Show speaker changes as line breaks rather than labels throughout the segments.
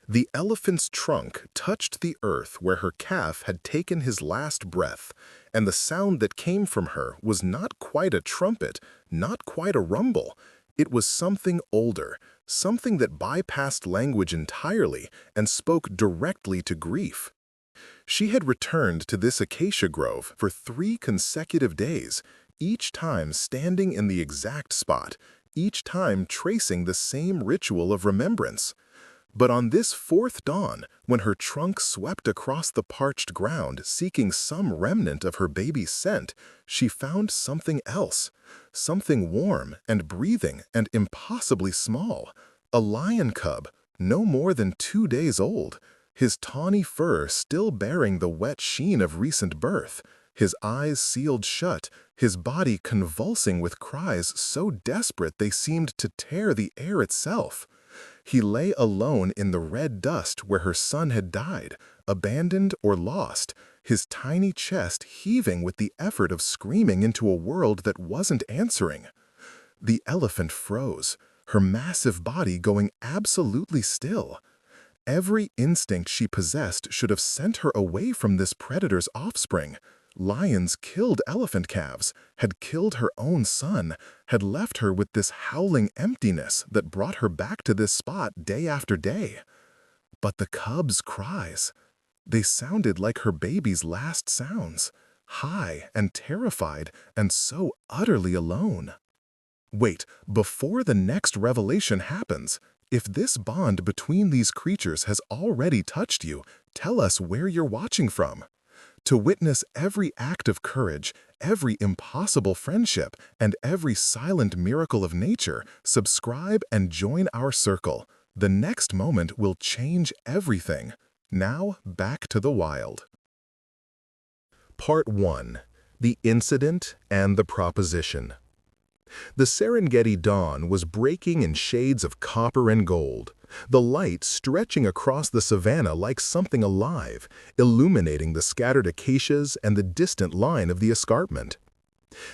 The elephant's trunk touched the earth where her calf had taken his last breath, and the sound that came from her was not quite a trumpet, not quite a rumble. It was something older, something that bypassed language entirely and spoke directly to grief. She had returned to this acacia grove for 3 consecutive days, each time standing in the exact spot, each time tracing the same ritual of remembrance. But on this fourth dawn, when her trunk swept across the parched ground seeking some remnant of her baby's scent, she found something else, something warm and breathing and impossibly small, a lion cub, no more than 2 days old, his tawny fur still bearing the wet sheen of recent birth, his eyes sealed shut, his body convulsing with cries so desperate they seemed to tear the air itself. He lay alone in the red dust where her son had died, abandoned or lost, his tiny chest heaving with the effort of screaming into a world that wasn't answering. The elephant froze, her massive body going absolutely still. Every instinct she possessed should have sent her away from this predator's offspring. Lions killed elephant calves, had killed her own son, had left her with this howling emptiness that brought her back to this spot day after day. But the cub's cries, they sounded like her baby's last sounds, high and terrified and so utterly alone. Wait, before the next revelation happens, if this bond between these creatures has already touched you, tell us where you're watching from. To witness every act of courage, every impossible friendship, and every silent miracle of nature, subscribe and join our circle. The next moment will change everything. Now, back to the wild. Part 1. The Incident and the Proposition. The Serengeti dawn was breaking in shades of copper and gold, the light stretching across the savanna like something alive, illuminating the scattered acacias and the distant line of the escarpment.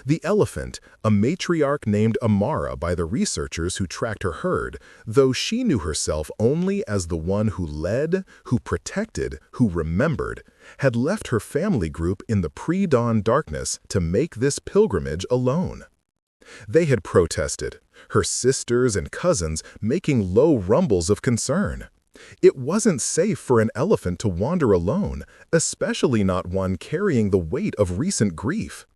The elephant, a matriarch named Amara by the researchers who tracked her herd, though she knew herself only as the one who led, who protected, who remembered, had left her family group in the pre-dawn darkness to make this pilgrimage alone. They had protested, her sisters and cousins making low rumbles of concern. It wasn't safe for an elephant to wander alone, especially not one carrying the weight of recent grief.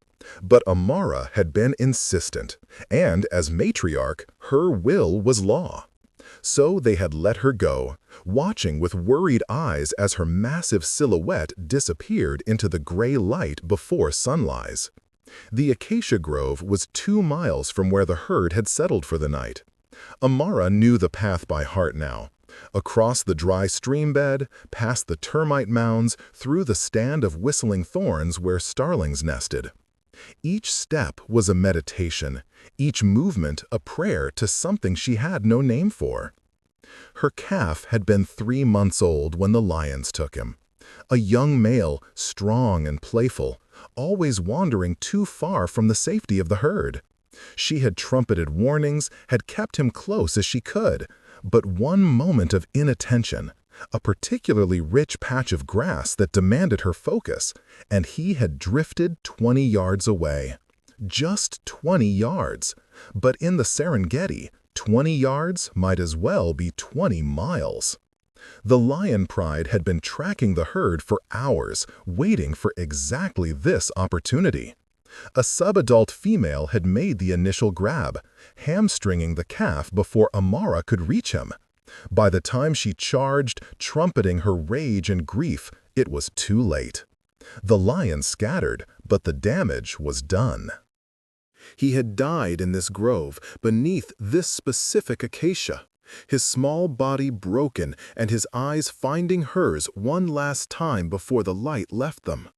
But Amara had been insistent, and as matriarch, her will was law. So they had let her go, watching with worried eyes as her massive silhouette disappeared into the gray light before sunrise. The acacia grove was 2 miles from where the herd had settled for the night. Amara knew the path by heart now. Across the dry stream bed, past the termite mounds, through the stand of whistling thorns where starlings nested. Each step was a meditation, each movement a prayer to something she had no name for. Her calf had been 3 months old when the lions took him. A young male, strong and playful, always wandering too far from the safety of the herd. She had trumpeted warnings, had kept him close as she could, but one moment of inattention, a particularly rich patch of grass that demanded her focus, and he had drifted 20 yards away. Just 20 yards. But in the Serengeti, 20 yards might as well be 20 miles. The lion pride had been tracking the herd for hours, waiting for exactly this opportunity. A subadult female had made the initial grab, hamstringing the calf before Amara could reach him. By the time she charged, trumpeting her rage and grief, it was too late. The lion scattered, but the damage was done. He had died in this grove, beneath this specific acacia, his small body broken and his eyes finding hers one last time before the light left them.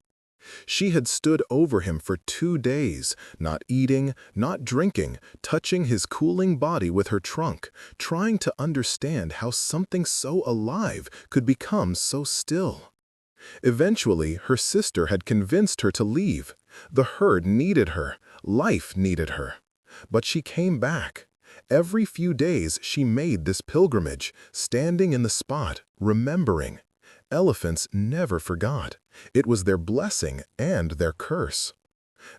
She had stood over him for 2 days, not eating, not drinking, touching his cooling body with her trunk, trying to understand how something so alive could become so still. Eventually, her sister had convinced her to leave. The herd needed her, life needed her. But she came back. Every few days she made this pilgrimage, standing in the spot, remembering. Elephants never forgot. It was their blessing and their curse.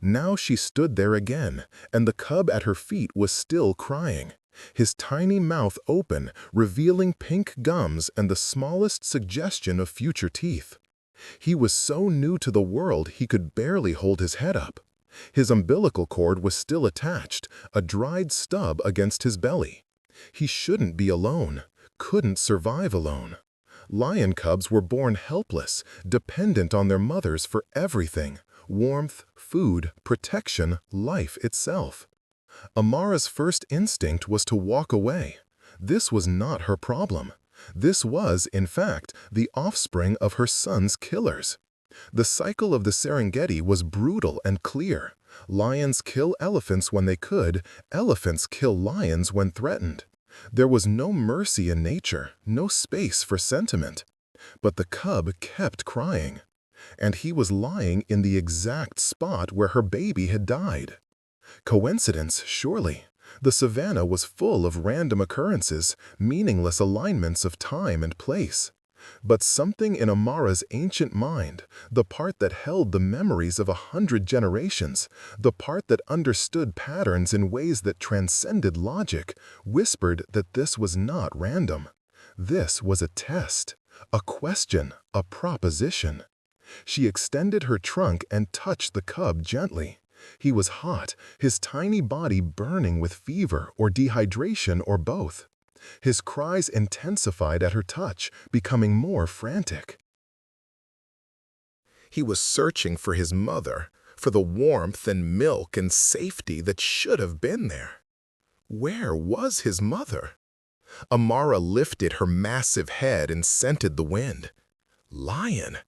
Now she stood there again, and the cub at her feet was still crying, his tiny mouth open, revealing pink gums and the smallest suggestion of future teeth. He was so new to the world he could barely hold his head up. His umbilical cord was still attached, a dried stub against his belly. He shouldn't be alone, couldn't survive alone. Lion cubs were born helpless, dependent on their mothers for everything: warmth, food, protection, life itself. Amara's first instinct was to walk away. This was not her problem. This was, in fact, the offspring of her son's killers. The cycle of the Serengeti was brutal and clear. Lions kill elephants when they could, elephants kill lions when threatened. There was no mercy in nature, no space for sentiment. But the cub kept crying. And he was lying in the exact spot where her baby had died. Coincidence, surely. The savannah was full of random occurrences, meaningless alignments of time and place. But something in Amara's ancient mind, the part that held the memories of 100 generations, the part that understood patterns in ways that transcended logic, whispered that this was not random. This was a test, a question, a proposition. She extended her trunk and touched the cub gently. He was hot, his tiny body burning with fever or dehydration or both. His cries intensified at her touch, becoming more frantic. He was searching for his mother, for the warmth and milk and safety that should have been there. Where was his mother? Amara lifted her massive head and scented the wind. Lion.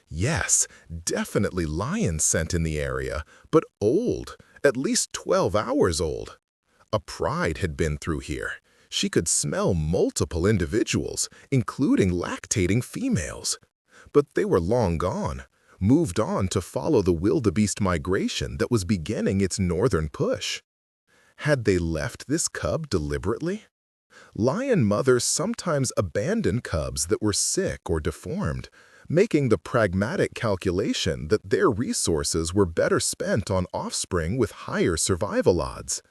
Yes, definitely lion scent in the area, but old, at least 12 hours old. A pride had been through here. She could smell multiple individuals, including lactating females. But they were long gone, moved on to follow the wildebeest migration that was beginning its northern push. Had they left this cub deliberately? Lion mothers sometimes abandon cubs that were sick or deformed, making the pragmatic calculation that their resources were better spent on offspring with higher survival odds.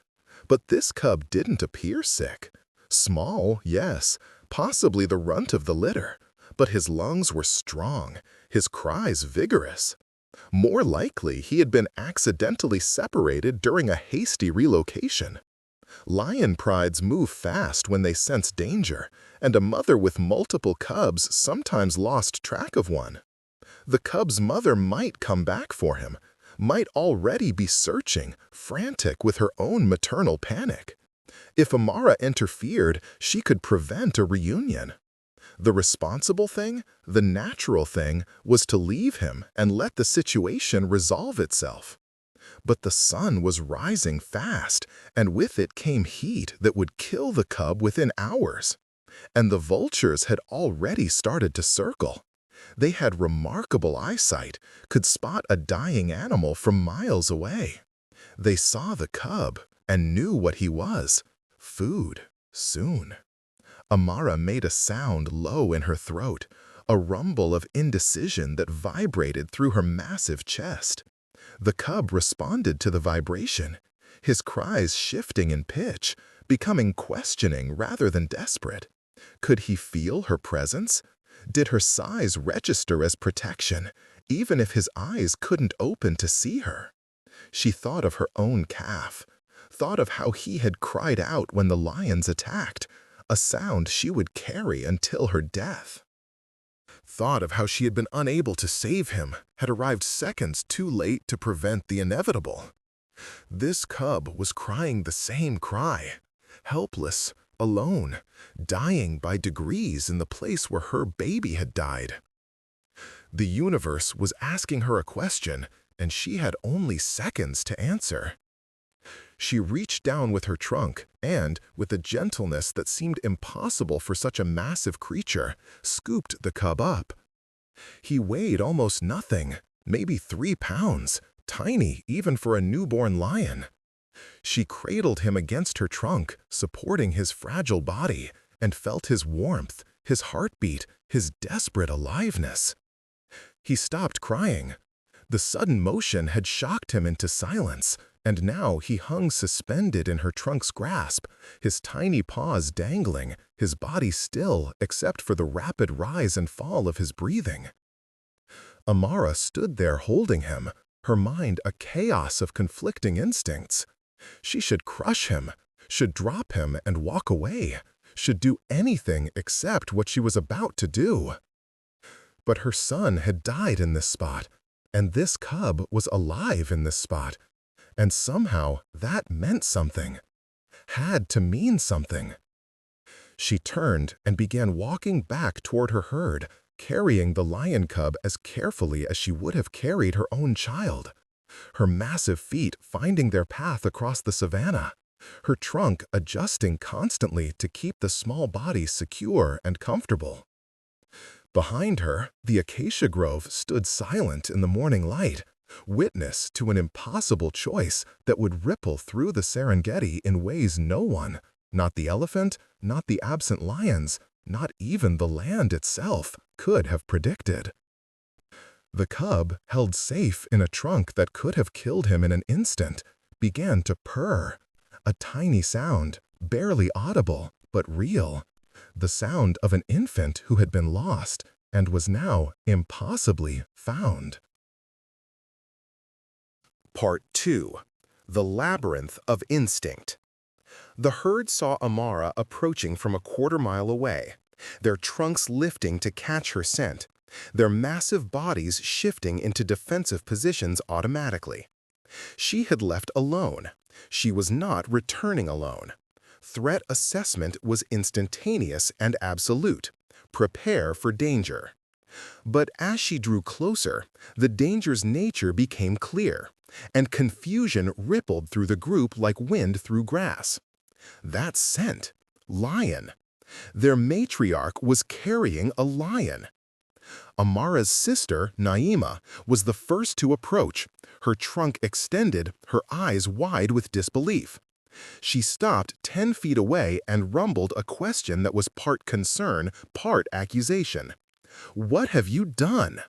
But this cub didn't appear sick. Small, yes, possibly the runt of the litter, but his lungs were strong, his cries vigorous. More likely, he had been accidentally separated during a hasty relocation. Lion prides move fast when they sense danger, and a mother with multiple cubs sometimes lost track of one. The cub's mother might come back for him, might already be searching, frantic with her own maternal panic. If Amara interfered, she could prevent a reunion. The responsible thing, the natural thing, was to leave him and let the situation resolve itself. But the sun was rising fast, and with it came heat that would kill the cub within hours. And the vultures had already started to circle. They had remarkable eyesight, could spot a dying animal from miles away. They saw the cub and knew what he was: food, soon. Amara made a sound low in her throat, a rumble of indecision that vibrated through her massive chest. The cub responded to the vibration, his cries shifting in pitch, becoming questioning rather than desperate. Could he feel her presence? Did her size register as protection, even if his eyes couldn't open to see her? She thought of her own calf, thought of how he had cried out when the lions attacked, a sound she would carry until her death. Thought of how she had been unable to save him, had arrived seconds too late to prevent the inevitable. This cub was crying the same cry, helpless, alone, dying by degrees in the place where her baby had died. The universe was asking her a question, and she had only seconds to answer. She reached down with her trunk and, with a gentleness that seemed impossible for such a massive creature, scooped the cub up. He weighed almost nothing, maybe 3 pounds, tiny even for a newborn lion. She cradled him against her trunk, supporting his fragile body, and felt his warmth, his heartbeat, his desperate aliveness. He stopped crying. The sudden motion had shocked him into silence, and now he hung suspended in her trunk's grasp, his tiny paws dangling, his body still except for the rapid rise and fall of his breathing. Amara stood there holding him, her mind a chaos of conflicting instincts. She should crush him, should drop him and walk away, should do anything except what she was about to do. But her son had died in this spot, and this cub was alive in this spot, and somehow that meant something, had to mean something. She turned and began walking back toward her herd, carrying the lion cub as carefully as she would have carried her own child, her massive feet finding their path across the savanna, her trunk adjusting constantly to keep the small body secure and comfortable. Behind her, the acacia grove stood silent in the morning light, witness to an impossible choice that would ripple through the Serengeti in ways no one, not the elephant, not the absent lions, not even the land itself, could have predicted. The cub, held safe in a trunk that could have killed him in an instant, began to purr, a tiny sound, barely audible, but real, the sound of an infant who had been lost and was now impossibly found. Part 2. The Labyrinth of Instinct. The herd saw Amara approaching from a quarter-mile away, their trunks lifting to catch her scent, their massive bodies shifting into defensive positions automatically. She had left alone. She was not returning alone. Threat assessment was instantaneous and absolute. Prepare for danger. But as she drew closer, the danger's nature became clear, and confusion rippled through the group like wind through grass. That scent. Lion. Their matriarch was carrying a lion. Amara's sister, Naima, was the first to approach, her trunk extended, her eyes wide with disbelief. She stopped 10 feet away and rumbled a question that was part concern, part accusation. "What have you done?"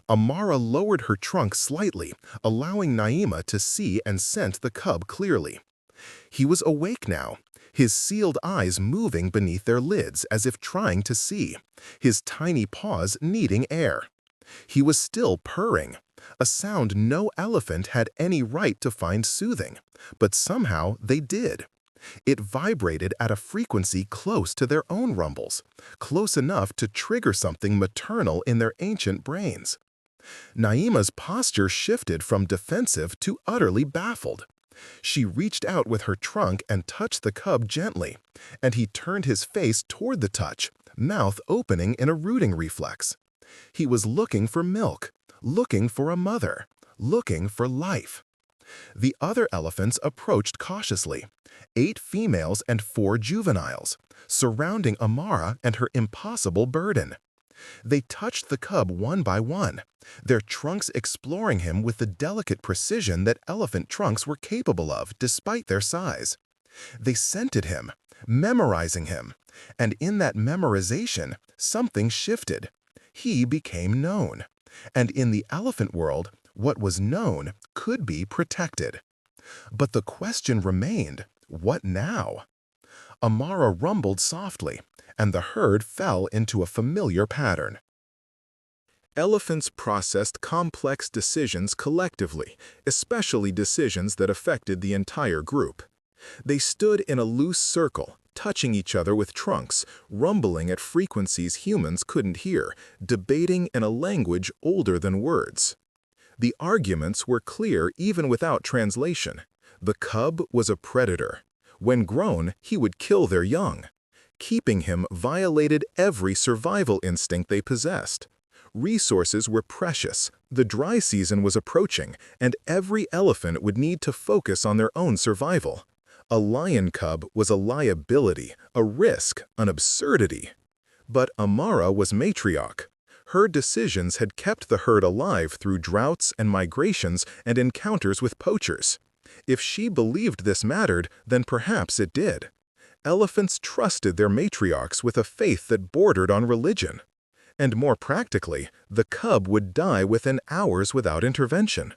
Amara lowered her trunk slightly, allowing Naima to see and scent the cub clearly. He was awake now, his sealed eyes moving beneath their lids as if trying to see, his tiny paws needing air. He was still purring, a sound no elephant had any right to find soothing, but somehow they did. It vibrated at a frequency close to their own rumbles, close enough to trigger something maternal in their ancient brains. Naima's posture shifted from defensive to utterly baffled. She reached out with her trunk and touched the cub gently, and he turned his face toward the touch, mouth opening in a rooting reflex. He was looking for milk, looking for a mother, looking for life. The other elephants approached cautiously, 8 females and 4 juveniles, surrounding Amara and her impossible burden. They touched the cub one by one, their trunks exploring him with the delicate precision that elephant trunks were capable of despite their size. They scented him, memorizing him, and in that memorization, something shifted. He became known, and in the elephant world, what was known could be protected. But the question remained, what now? Amara rumbled softly, and the herd fell into a familiar pattern. Elephants processed complex decisions collectively, especially decisions that affected the entire group. They stood in a loose circle, touching each other with trunks, rumbling at frequencies humans couldn't hear, debating in a language older than words. The arguments were clear even without translation. The cub was a predator. When grown, he would kill their young. Keeping him violated every survival instinct they possessed. Resources were precious, the dry season was approaching, and every elephant would need to focus on their own survival. A lion cub was a liability, a risk, an absurdity. But Amara was matriarch. Her decisions had kept the herd alive through droughts and migrations and encounters with poachers. If she believed this mattered, then perhaps it did. Elephants trusted their matriarchs with a faith that bordered on religion. And more practically, the cub would die within hours without intervention.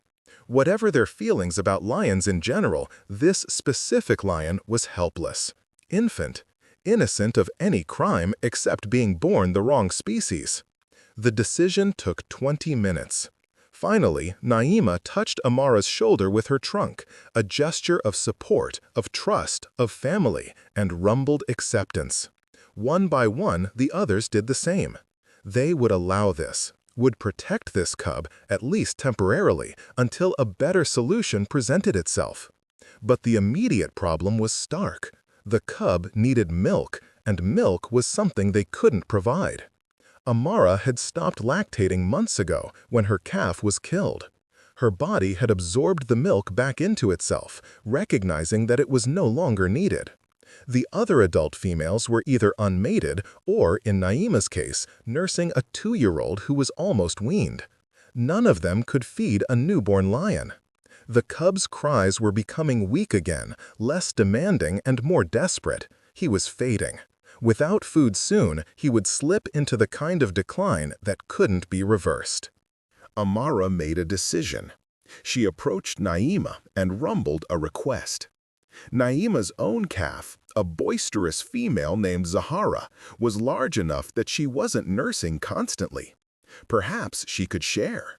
Whatever their feelings about lions in general, this specific lion was helpless. Infant, innocent of any crime except being born the wrong species. The decision took 20 minutes. Finally, Naima touched Amara's shoulder with her trunk, a gesture of support, of trust, of family, and rumbled acceptance. One by one, the others did the same. They would allow this, would protect this cub, at least temporarily, until a better solution presented itself. But the immediate problem was stark. The cub needed milk, and milk was something they couldn't provide. Amara had stopped lactating months ago when her calf was killed. Her body had absorbed the milk back into itself, recognizing that it was no longer needed. The other adult females were either unmated or, in Naima's case, nursing a 2-year-old who was almost weaned. None of them could feed a newborn lion. The cub's cries were becoming weak again, less demanding and more desperate. He was fading. Without food soon, he would slip into the kind of decline that couldn't be reversed. Amara made a decision. She approached Naima and rumbled a request. Naima's own calf, a boisterous female named Zahara, was large enough that she wasn't nursing constantly. Perhaps she could share.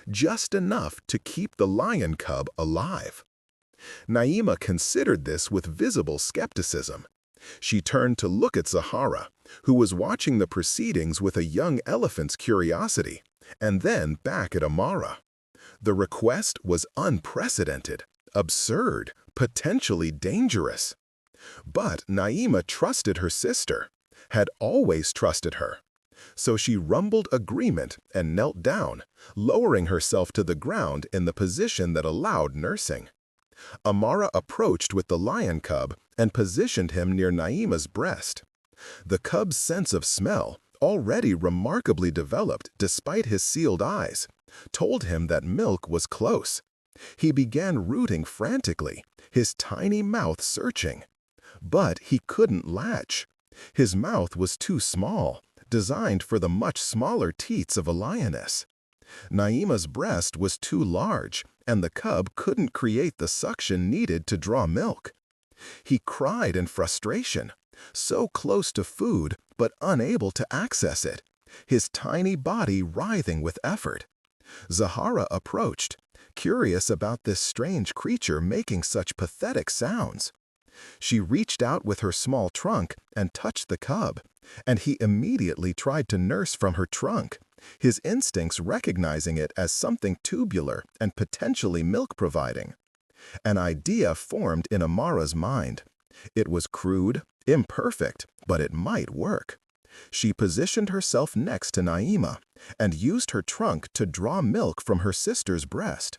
Just enough to keep the lion cub alive. Naima considered this with visible skepticism. She turned to look at Zahara, who was watching the proceedings with a young elephant's curiosity, and then back at Amara. The request was unprecedented, absurd, potentially dangerous. But Naima trusted her sister, had always trusted her. So she rumbled agreement and knelt down, lowering herself to the ground in the position that allowed nursing. Amara approached with the lion cub and positioned him near Naima's breast. The cub's sense of smell, already remarkably developed despite his sealed eyes, told him that milk was close. He began rooting frantically, his tiny mouth searching. But he couldn't latch. His mouth was too small, designed for the much smaller teats of a lioness. Naima's breast was too large, and the cub couldn't create the suction needed to draw milk. He cried in frustration, so close to food but unable to access it, his tiny body writhing with effort. Zahara approached, curious about this strange creature making such pathetic sounds. She reached out with her small trunk and touched the cub, and he immediately tried to nurse from her trunk, his instincts recognizing it as something tubular and potentially milk-providing. An idea formed in Amara's mind. It was crude, imperfect, but it might work. She positioned herself next to Naima and used her trunk to draw milk from her sister's breast.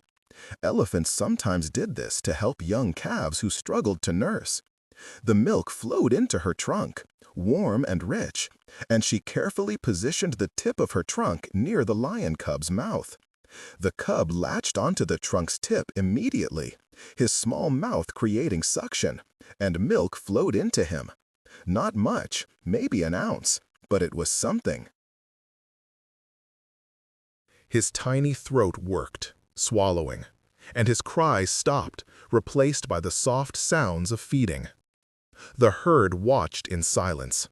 Elephants sometimes did this to help young calves who struggled to nurse. The milk flowed into her trunk, warm and rich, and she carefully positioned the tip of her trunk near the lion cub's mouth. The cub latched onto the trunk's tip immediately, his small mouth creating suction, and milk flowed into him. Not much, maybe an ounce, but it was something. His tiny throat worked, swallowing, and his cries stopped, replaced by the soft sounds of feeding. The herd watched in silence.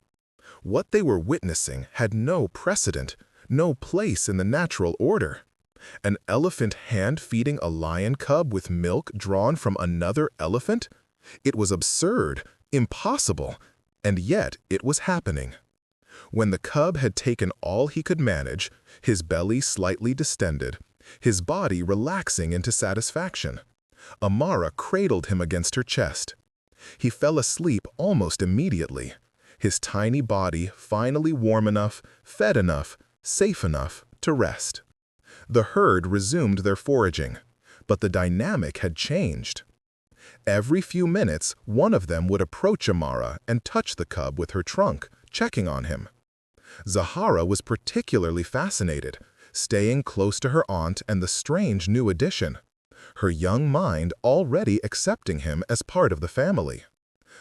What they were witnessing had no precedent, no place in the natural order. An elephant hand-feeding a lion cub with milk drawn from another elephant? It was absurd, impossible, and yet it was happening. When the cub had taken all he could manage, his belly slightly distended, his body relaxing into satisfaction, Amara cradled him against her chest. He fell asleep almost immediately, his tiny body finally warm enough, fed enough, safe enough to rest. The herd resumed their foraging, but the dynamic had changed. Every few minutes, one of them would approach Amara and touch the cub with her trunk, checking on him. Zahara was particularly fascinated, staying close to her aunt and the strange new addition. her young mind already accepting him as part of the family.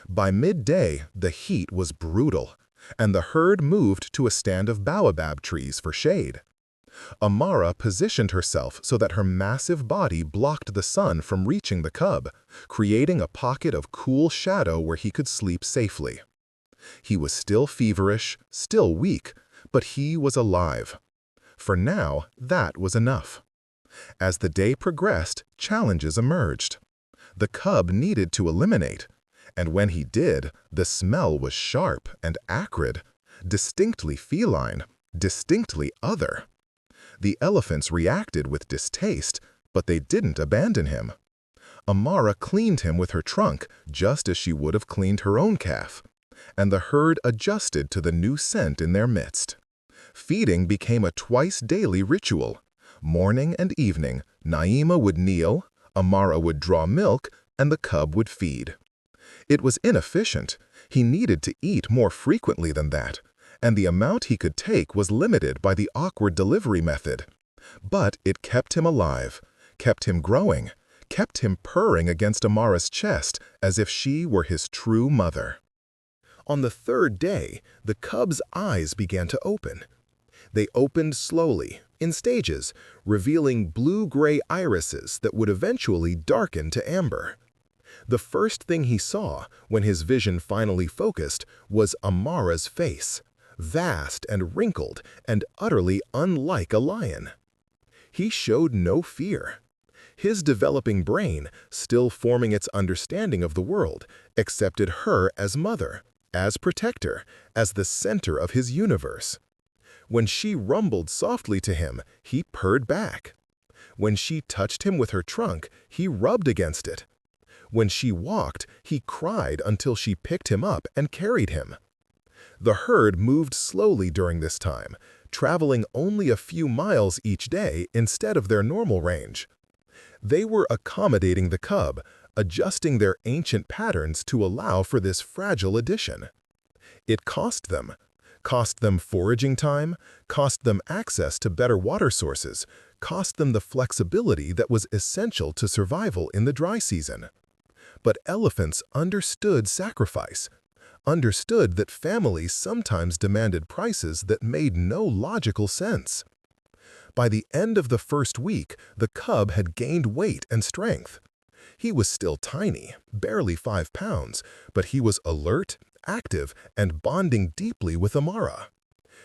By midday, the heat was brutal, and the herd moved to a stand of baobab trees for shade. Amara positioned herself so that her massive body blocked the sun from reaching the cub, creating a pocket of cool shadow where he could sleep safely. He was still feverish, still weak, but he was alive. For now, that was enough. As the day progressed, challenges emerged. The cub needed to eliminate, and when he did, the smell was sharp and acrid, distinctly feline, distinctly other. The elephants reacted with distaste, but they didn't abandon him. Amara cleaned him with her trunk, just as she would have cleaned her own calf, and the herd adjusted to the new scent in their midst. Feeding became a twice-daily ritual. Morning and evening, Naima would kneel, Amara would draw milk, and the cub would feed. It was inefficient. He needed to eat more frequently than that, and the amount he could take was limited by the awkward delivery method. But it kept him alive, kept him growing, kept him purring against Amara's chest as if she were his true mother. On the third day, the cub's eyes began to open. They opened slowly, in stages, revealing blue-gray irises that would eventually darken to amber. The first thing he saw, when his vision finally focused, was Amara's face, vast and wrinkled and utterly unlike a lion. He showed no fear. His developing brain, still forming its understanding of the world, accepted her as mother, as protector, as the center of his universe. When she rumbled softly to him, he purred back. When she touched him with her trunk, he rubbed against it. When she walked, he cried until she picked him up and carried him. The herd moved slowly during this time, traveling only a few miles each day instead of their normal range. They were accommodating the cub, adjusting their ancient patterns to allow for this fragile addition. It cost them foraging time, cost them access to better water sources, cost them the flexibility that was essential to survival in the dry season. But elephants understood sacrifice, understood that families sometimes demanded prices that made no logical sense. By the end of the first week, the cub had gained weight and strength. He was still tiny, barely 5 pounds, but he was alert, active, and bonding deeply with Amara.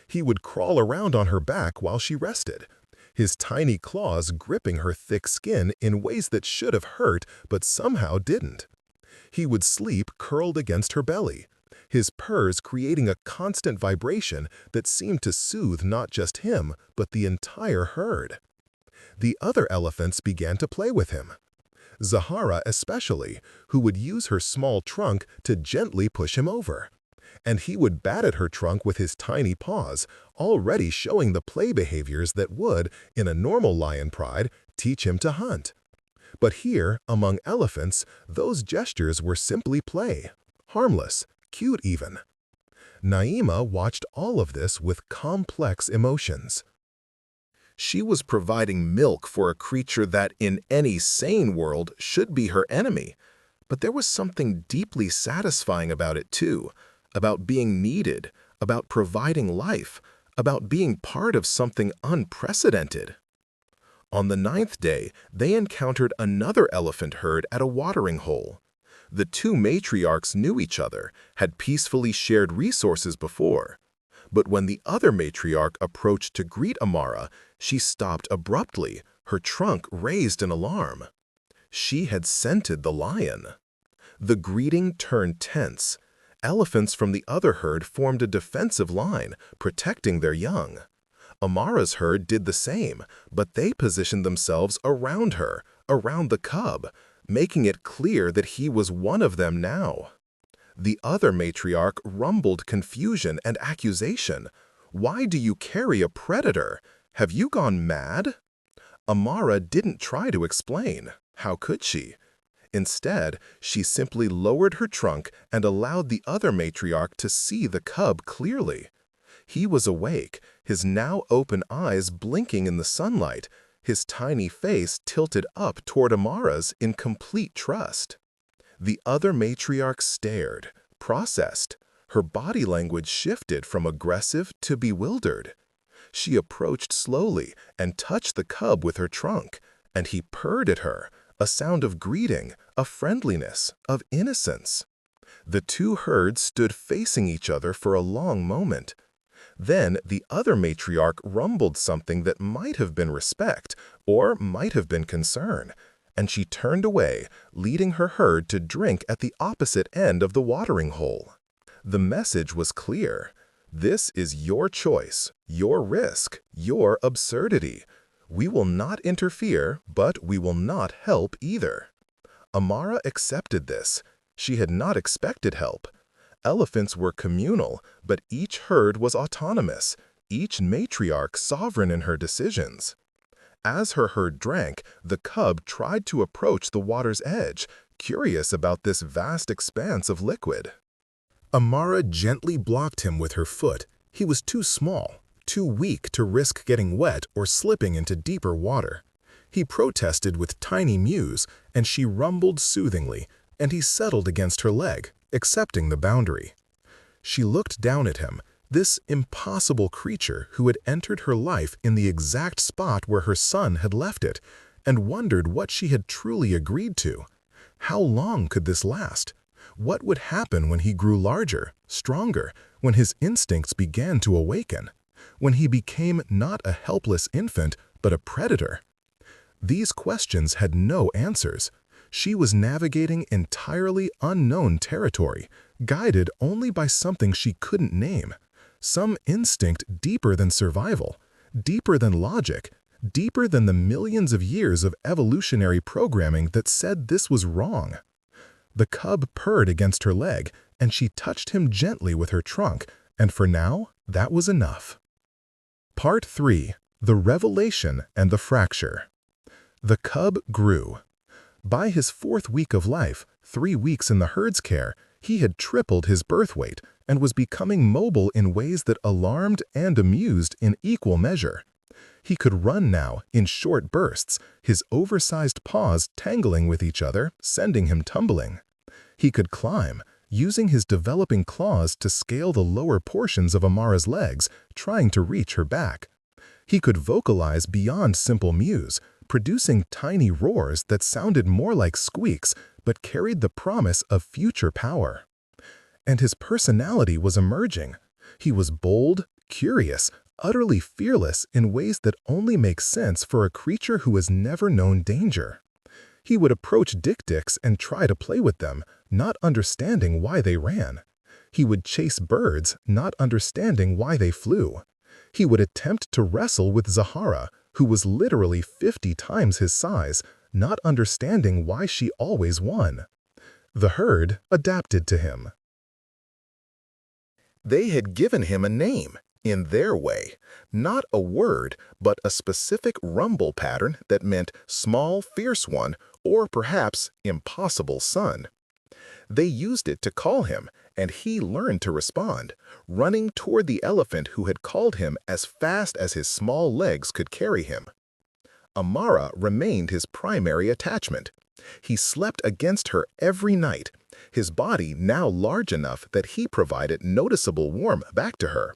He would crawl around on her back while she rested, his tiny claws gripping her thick skin in ways that should have hurt but somehow didn't. He would sleep curled against her belly, his purrs creating a constant vibration that seemed to soothe not just him, but the entire herd. The other elephants began to play with him. Zahara especially, who would use her small trunk to gently push him over. And he would bat at her trunk with his tiny paws, already showing the play behaviors that would, in a normal lion pride, teach him to hunt. But here, among elephants, those gestures were simply play, harmless, cute even. Naima watched all of this with complex emotions. She was providing milk for a creature that, in any sane world, should be her enemy. But there was something deeply satisfying about it too, about being needed, about providing life, about being part of something unprecedented. On the 9th day, they encountered another elephant herd at a watering hole. The two matriarchs knew each other, had peacefully shared resources before. But when the other matriarch approached to greet Amara, she stopped abruptly, her trunk raised in alarm. She had scented the lion. The greeting turned tense. Elephants from the other herd formed a defensive line, protecting their young. Amara's herd did the same, but they positioned themselves around her, around the cub, making it clear that he was one of them now. The other matriarch rumbled confusion and accusation. "Why do you carry a predator? Have you gone mad?" Amara didn't try to explain. How could she? Instead, she simply lowered her trunk and allowed the other matriarch to see the cub clearly. He was awake, his now open eyes blinking in the sunlight, his tiny face tilted up toward Amara's in complete trust. The other matriarch stared, processed. Her body language shifted from aggressive to bewildered. She approached slowly and touched the cub with her trunk, and he purred at her, a sound of greeting, of friendliness, of innocence. The two herds stood facing each other for a long moment. Then the other matriarch rumbled something that might have been respect or might have been concern, and she turned away, leading her herd to drink at the opposite end of the watering hole. The message was clear. This is your choice, your risk, your absurdity. We will not interfere, but we will not help either. Amara accepted this. She had not expected help. Elephants were communal, but each herd was autonomous, each matriarch sovereign in her decisions. As her herd drank, the cub tried to approach the water's edge, curious about this vast expanse of liquid. Amara gently blocked him with her foot. He was too small, too weak to risk getting wet or slipping into deeper water. He protested with tiny mews, and she rumbled soothingly, and he settled against her leg, accepting the boundary. She looked down at him, this impossible creature who had entered her life in the exact spot where her son had left it, and wondered what she had truly agreed to. How long could this last? What would happen when he grew larger, stronger, when his instincts began to awaken, when he became not a helpless infant, but a predator? These questions had no answers. She was navigating entirely unknown territory, guided only by something she couldn't name, some instinct deeper than survival, deeper than logic, deeper than the millions of years of evolutionary programming that said this was wrong. The cub purred against her leg, and she touched him gently with her trunk, and for now, that was enough. Part 3. The Revelation and the Fracture. The cub grew. By his 4th week of life, 3 weeks in the herd's care, he had tripled his birth weight and was becoming mobile in ways that alarmed and amused in equal measure. He could run now in short bursts, his oversized paws tangling with each other, sending him tumbling. He could climb, using his developing claws to scale the lower portions of Amara's legs, trying to reach her back. He could vocalize beyond simple mews, producing tiny roars that sounded more like squeaks but carried the promise of future power. And his personality was emerging. He was bold, curious, utterly fearless in ways that only make sense for a creature who has never known danger. He would approach dik-diks and try to play with them, not understanding why they ran. He would chase birds, not understanding why they flew. He would attempt to wrestle with Zahara, who was literally 50 times his size, not understanding why she always won. The herd adapted to him. They had given him a name, in their way, not a word, but a specific rumble pattern that meant small, fierce one, or perhaps impossible son. They used it to call him, and he learned to respond, running toward the elephant who had called him as fast as his small legs could carry him. Amara remained his primary attachment. He slept against her every night, his body now large enough that he provided noticeable warmth back to her.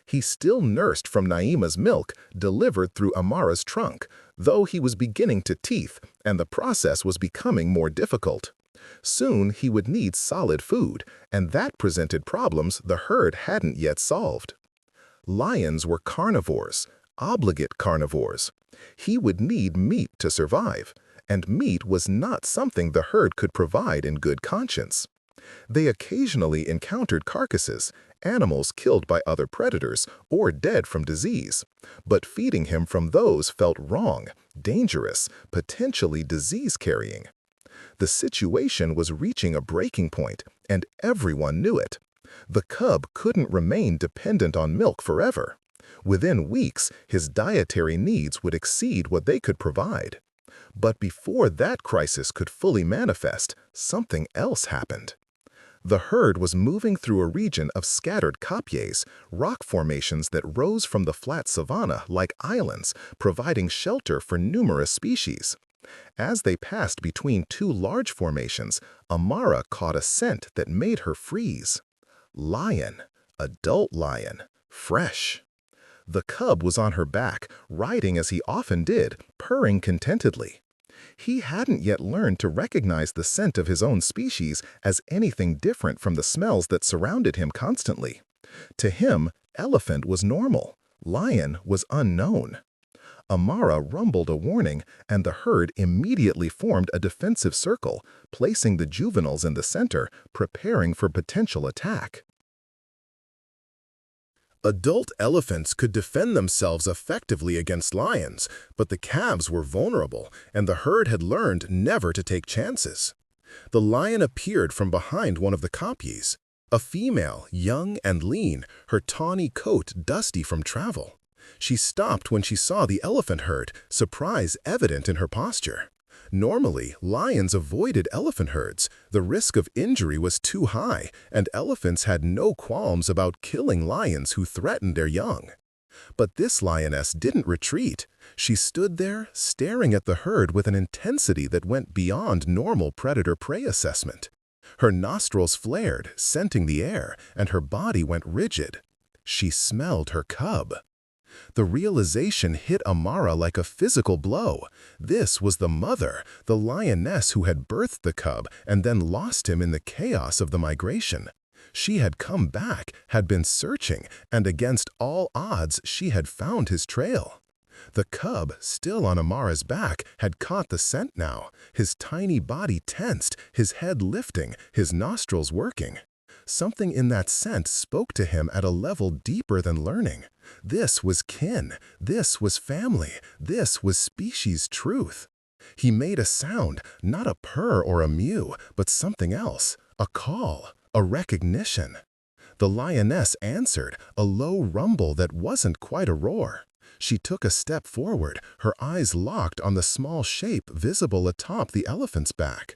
He still nursed from Naima's milk delivered through Amara's trunk, though he was beginning to teeth, and the process was becoming more difficult. Soon he would need solid food, and that presented problems the herd hadn't yet solved. Lions were carnivores, obligate carnivores. He would need meat to survive, and meat was not something the herd could provide in good conscience. They occasionally encountered carcasses, animals killed by other predators or dead from disease, but feeding him from those felt wrong, dangerous, potentially disease-carrying. The situation was reaching a breaking point, and everyone knew it. The cub couldn't remain dependent on milk forever. Within weeks, his dietary needs would exceed what they could provide. But before that crisis could fully manifest, something else happened. The herd was moving through a region of scattered kopjes, rock formations that rose from the flat savanna like islands, providing shelter for numerous species. As they passed between two large formations, Amara caught a scent that made her freeze. Lion, adult lion, fresh. The cub was on her back, riding as he often did, purring contentedly. He hadn't yet learned to recognize the scent of his own species as anything different from the smells that surrounded him constantly. To him, elephant was normal, lion was unknown. Amara rumbled a warning, and the herd immediately formed a defensive circle, placing the juveniles in the center, preparing for potential attack. Adult elephants could defend themselves effectively against lions, but the calves were vulnerable, and the herd had learned never to take chances. The lion appeared from behind one of the kopjes, a female, young and lean, her tawny coat dusty from travel. She stopped when she saw the elephant herd, surprise evident in her posture. Normally, lions avoided elephant herds. The risk of injury was too high, and elephants had no qualms about killing lions who threatened their young. But this lioness didn't retreat. She stood there, staring at the herd with an intensity that went beyond normal predator-prey assessment. Her nostrils flared, scenting the air, and her body went rigid. She smelled her cub. The realization hit Amara like a physical blow. This was the mother, the lioness who had birthed the cub and then lost him in the chaos of the migration. She had come back, had been searching, and against all odds she had found his trail. The cub, still on Amara's back, had caught the scent now, his tiny body tensed, his head lifting, his nostrils working. Something in that scent spoke to him at a level deeper than learning. This was kin, this was family, this was species truth. He made a sound, not a purr or a mew, but something else, a call, a recognition. The lioness answered, a low rumble that wasn't quite a roar. She took a step forward, her eyes locked on the small shape visible atop the elephant's back.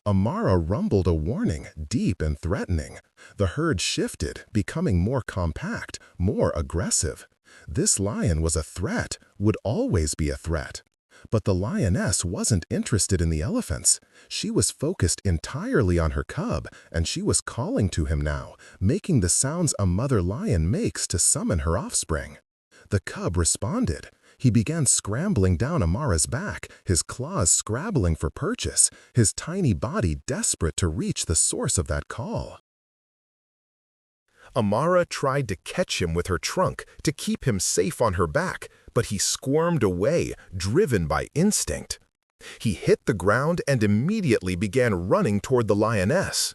Amara rumbled a warning, deep and threatening. The herd shifted, becoming more compact, more aggressive. This lion was a threat, would always be a threat. But the lioness wasn't interested in the elephants. She was focused entirely on her cub, and she was calling to him now, making the sounds a mother lion makes to summon her offspring. The cub responded. He began scrambling down Amara's back, his claws scrabbling for purchase, his tiny body desperate to reach the source of that call. Amara tried to catch him with her trunk to keep him safe on her back, but he squirmed away, driven by instinct. He hit the ground and immediately began running toward the lioness.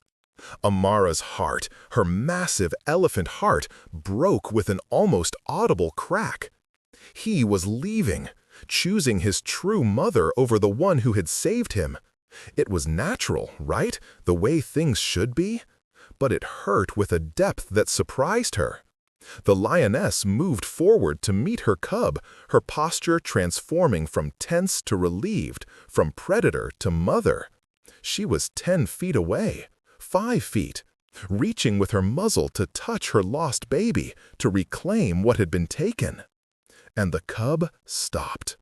Amara's heart, her massive elephant heart, broke with an almost audible crack. He was leaving, choosing his true mother over the one who had saved him. It was natural, right? The way things should be? But it hurt with a depth that surprised her. The lioness moved forward to meet her cub, her posture transforming from tense to relieved, from predator to mother. She was 10 feet away, 5 feet, reaching with her muzzle to touch her lost baby, to reclaim what had been taken. And the cub stopped.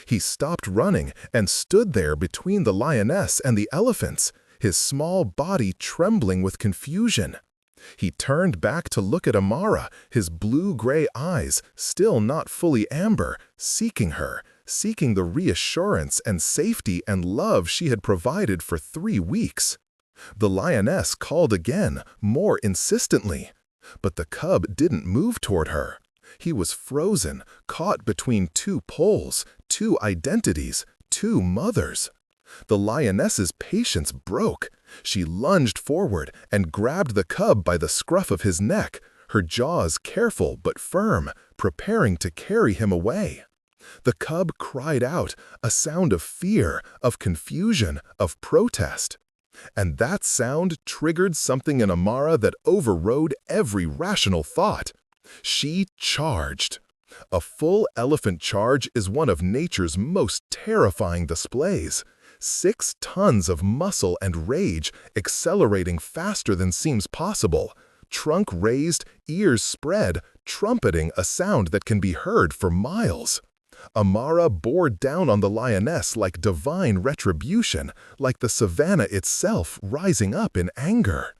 He stopped running and stood there between the lioness and the elephants, his small body trembling with confusion. He turned back to look at Amara, his blue-gray eyes, still not fully amber, seeking her, seeking the reassurance and safety and love she had provided for 3 weeks. The lioness called again, more insistently, but the cub didn't move toward her. He was frozen, caught between 2 poles, 2 identities, 2 mothers. The lioness's patience broke. She lunged forward and grabbed the cub by the scruff of his neck, her jaws careful but firm, preparing to carry him away. The cub cried out, a sound of fear, of confusion, of protest. And that sound triggered something in Amara that overrode every rational thought. She charged. A full elephant charge is one of nature's most terrifying displays. 6 tons of muscle and rage, accelerating faster than seems possible. Trunk raised, ears spread, trumpeting a sound that can be heard for miles. Amara bore down on the lioness like divine retribution, like the savannah itself rising up in anger.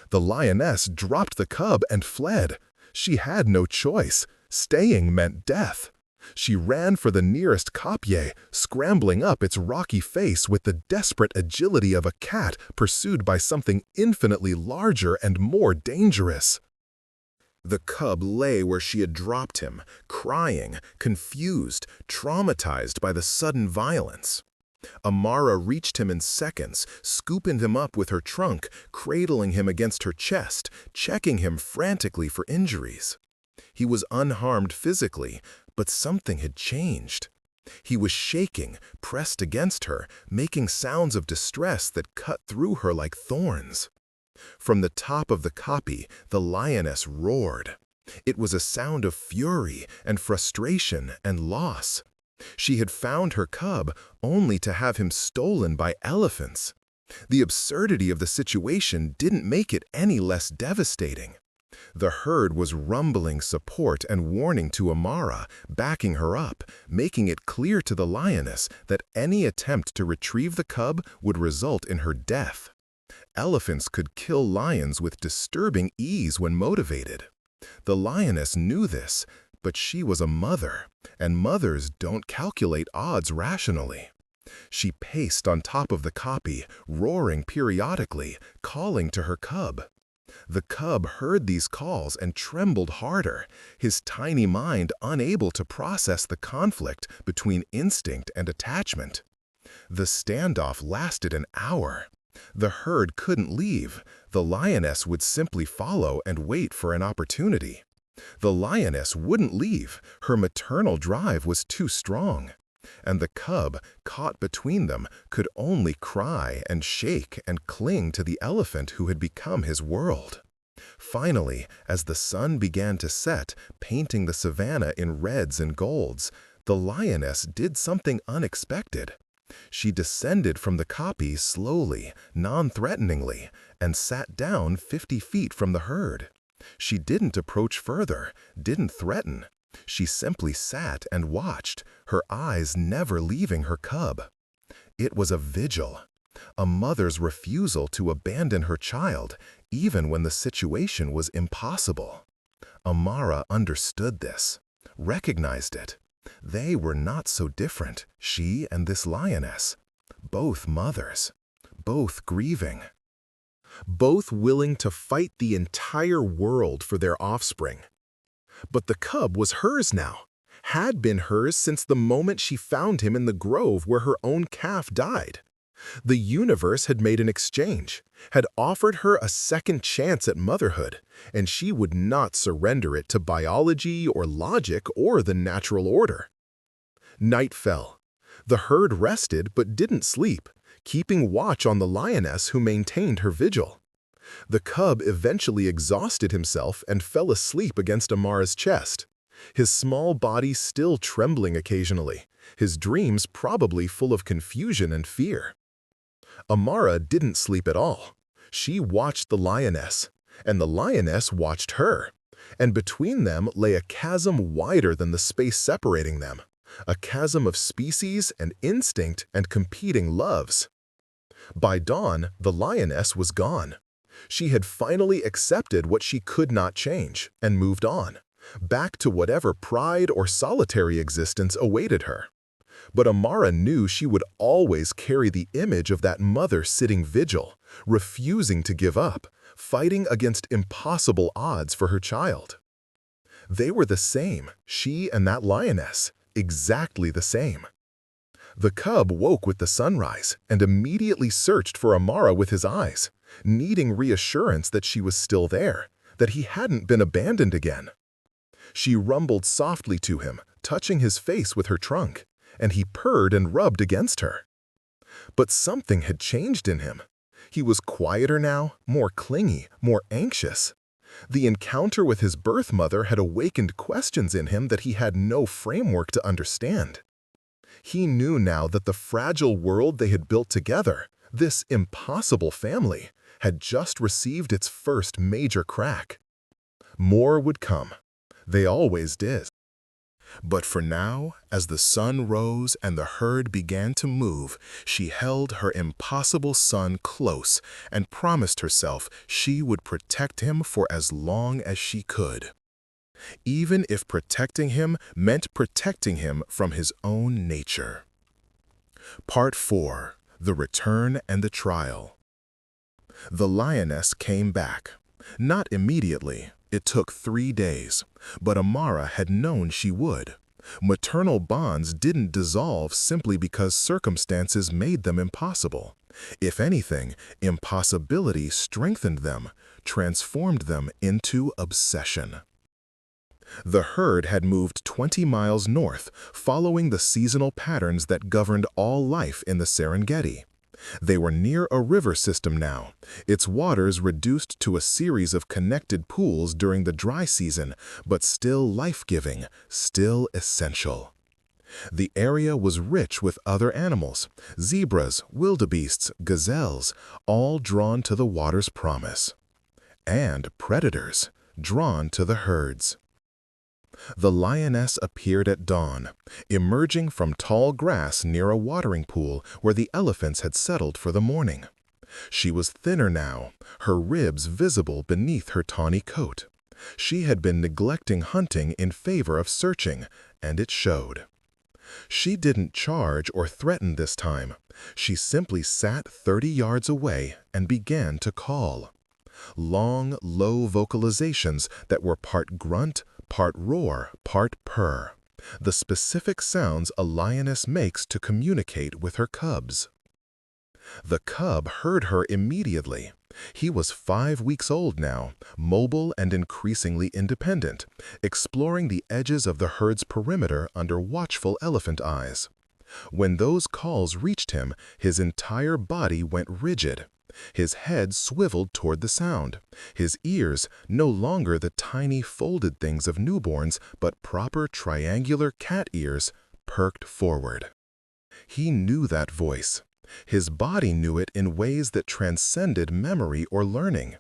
The lioness dropped the cub and fled. She had no choice. Staying meant death. She ran for the nearest kopje, scrambling up its rocky face with the desperate agility of a cat pursued by something infinitely larger and more dangerous. The cub lay where she had dropped him, crying, confused, traumatized by the sudden violence. Amara reached him in seconds, scooping him up with her trunk, cradling him against her chest, checking him frantically for injuries. He was unharmed physically, but something had changed. He was shaking, pressed against her, making sounds of distress that cut through her like thorns. From the top of the kopje, the lioness roared. It was a sound of fury and frustration and loss. She had found her cub only to have him stolen by elephants. The absurdity of the situation didn't make it any less devastating. The herd was rumbling support and warning to Amara, backing her up, making it clear to the lioness that any attempt to retrieve the cub would result in her death. Elephants could kill lions with disturbing ease when motivated. The lioness knew this, but she was a mother, and mothers don't calculate odds rationally. She paced on top of the kopje, roaring periodically, calling to her cub. The cub heard these calls and trembled harder, his tiny mind unable to process the conflict between instinct and attachment. The standoff lasted an hour. The herd couldn't leave. The lioness would simply follow and wait for an opportunity. The lioness wouldn't leave. Her maternal drive was too strong. And the cub, caught between them, could only cry and shake and cling to the elephant who had become his world. Finally, as the sun began to set, painting the savannah in reds and golds, the lioness did something unexpected. She descended from the kopje slowly, non-threateningly, and sat down 50 feet from the herd. She didn't approach further, didn't threaten. She simply sat and watched, her eyes never leaving her cub. It was a vigil, a mother's refusal to abandon her child, even when the situation was impossible. Amara understood this, recognized it. They were not so different, she and this lioness. Both mothers, both grieving, both willing to fight the entire world for their offspring. But the cub was hers now, had been hers since the moment she found him in the grove where her own calf died. The universe had made an exchange, had offered her a second chance at motherhood, and she would not surrender it to biology or logic or the natural order. Night fell. The herd rested but didn't sleep, keeping watch on the lioness who maintained her vigil. The cub eventually exhausted himself and fell asleep against Amara's chest, his small body still trembling occasionally, his dreams probably full of confusion and fear. Amara didn't sleep at all. She watched the lioness, and the lioness watched her, and between them lay a chasm wider than the space separating them, a chasm of species and instinct and competing loves. By dawn, the lioness was gone. She had finally accepted what she could not change and moved on, back to whatever pride or solitary existence awaited her. But Amara knew she would always carry the image of that mother sitting vigil, refusing to give up, fighting against impossible odds for her child. They were the same, she and that lioness, exactly the same. The cub woke with the sunrise and immediately searched for Amara with his eyes, needing reassurance that she was still there, that he hadn't been abandoned again. She rumbled softly to him, touching his face with her trunk, and he purred and rubbed against her. But something had changed in him. He was quieter now, more clingy, more anxious. The encounter with his birth mother had awakened questions in him that he had no framework to understand. He knew now that the fragile world they had built together, this impossible family, had just received its first major crack. More would come. They always did. But for now, as the sun rose and the herd began to move, she held her impossible son close and promised herself she would protect him for as long as she could. Even if protecting him meant protecting him from his own nature. Part 4. The Return and the Trial. The lioness came back. Not immediately. It took 3 days, but Amara had known she would. Maternal bonds didn't dissolve simply because circumstances made them impossible. If anything, impossibility strengthened them, transformed them into obsession. The herd had moved 20 miles north, following the seasonal patterns that governed all life in the Serengeti. They were near a river system now, its waters reduced to a series of connected pools during the dry season, but still life-giving, still essential. The area was rich with other animals, zebras, wildebeests, gazelles, all drawn to the water's promise. And predators, drawn to the herds. The lioness appeared at dawn, emerging from tall grass near a watering pool where the elephants had settled for the morning. She was thinner now, her ribs visible beneath her tawny coat. She had been neglecting hunting in favor of searching, and it showed. She didn't charge or threaten this time. She simply sat 30 yards away and began to call. Long, low vocalizations that were part grunt, part roar, part purr. The specific sounds a lioness makes to communicate with her cubs. The cub heard her immediately. He was 5 weeks old now, mobile and increasingly independent, exploring the edges of the herd's perimeter under watchful elephant eyes. When those calls reached him, his entire body went rigid. His head swiveled toward the sound. His ears, no longer the tiny folded things of newborns, but proper triangular cat ears, perked forward. He knew that voice. His body knew it in ways that transcended memory or learning.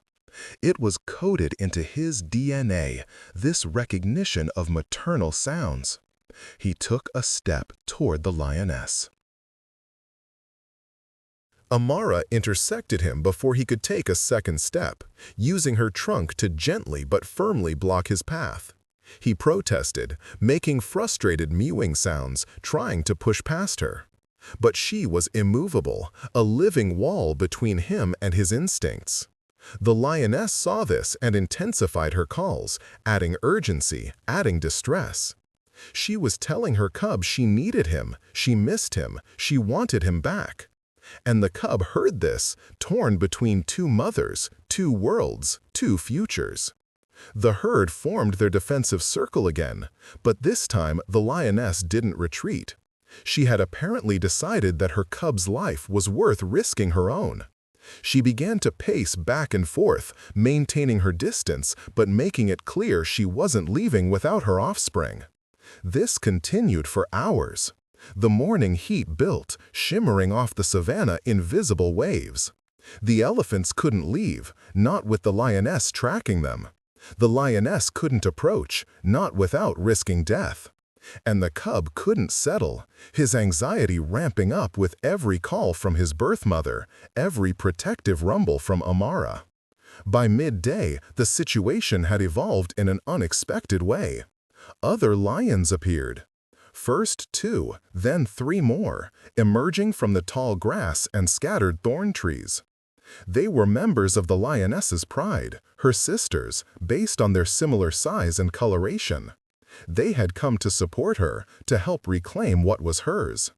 It was coded into his DNA, this recognition of maternal sounds. He took a step toward the lioness. Amara intersected him before he could take a second step, using her trunk to gently but firmly block his path. He protested, making frustrated mewing sounds, trying to push past her. But she was immovable, a living wall between him and his instincts. The lioness saw this and intensified her calls, adding urgency, adding distress. She was telling her cub she needed him, she missed him, she wanted him back. And the cub heard this, torn between 2 mothers, 2 worlds, 2 futures. The herd formed their defensive circle again, but this time the lioness didn't retreat. She had apparently decided that her cub's life was worth risking her own. She began to pace back and forth, maintaining her distance, but making it clear she wasn't leaving without her offspring. This continued for hours. The morning heat built, shimmering off the savanna in visible waves. The elephants couldn't leave, not with the lioness tracking them. The lioness couldn't approach, not without risking death. And the cub couldn't settle, his anxiety ramping up with every call from his birth mother, every protective rumble from Amara. By midday, the situation had evolved in an unexpected way. Other lions appeared. First 2, then 3 more, emerging from the tall grass and scattered thorn trees. They were members of the lioness's pride, her sisters, based on their similar size and coloration. They had come to support her, to help reclaim what was hers.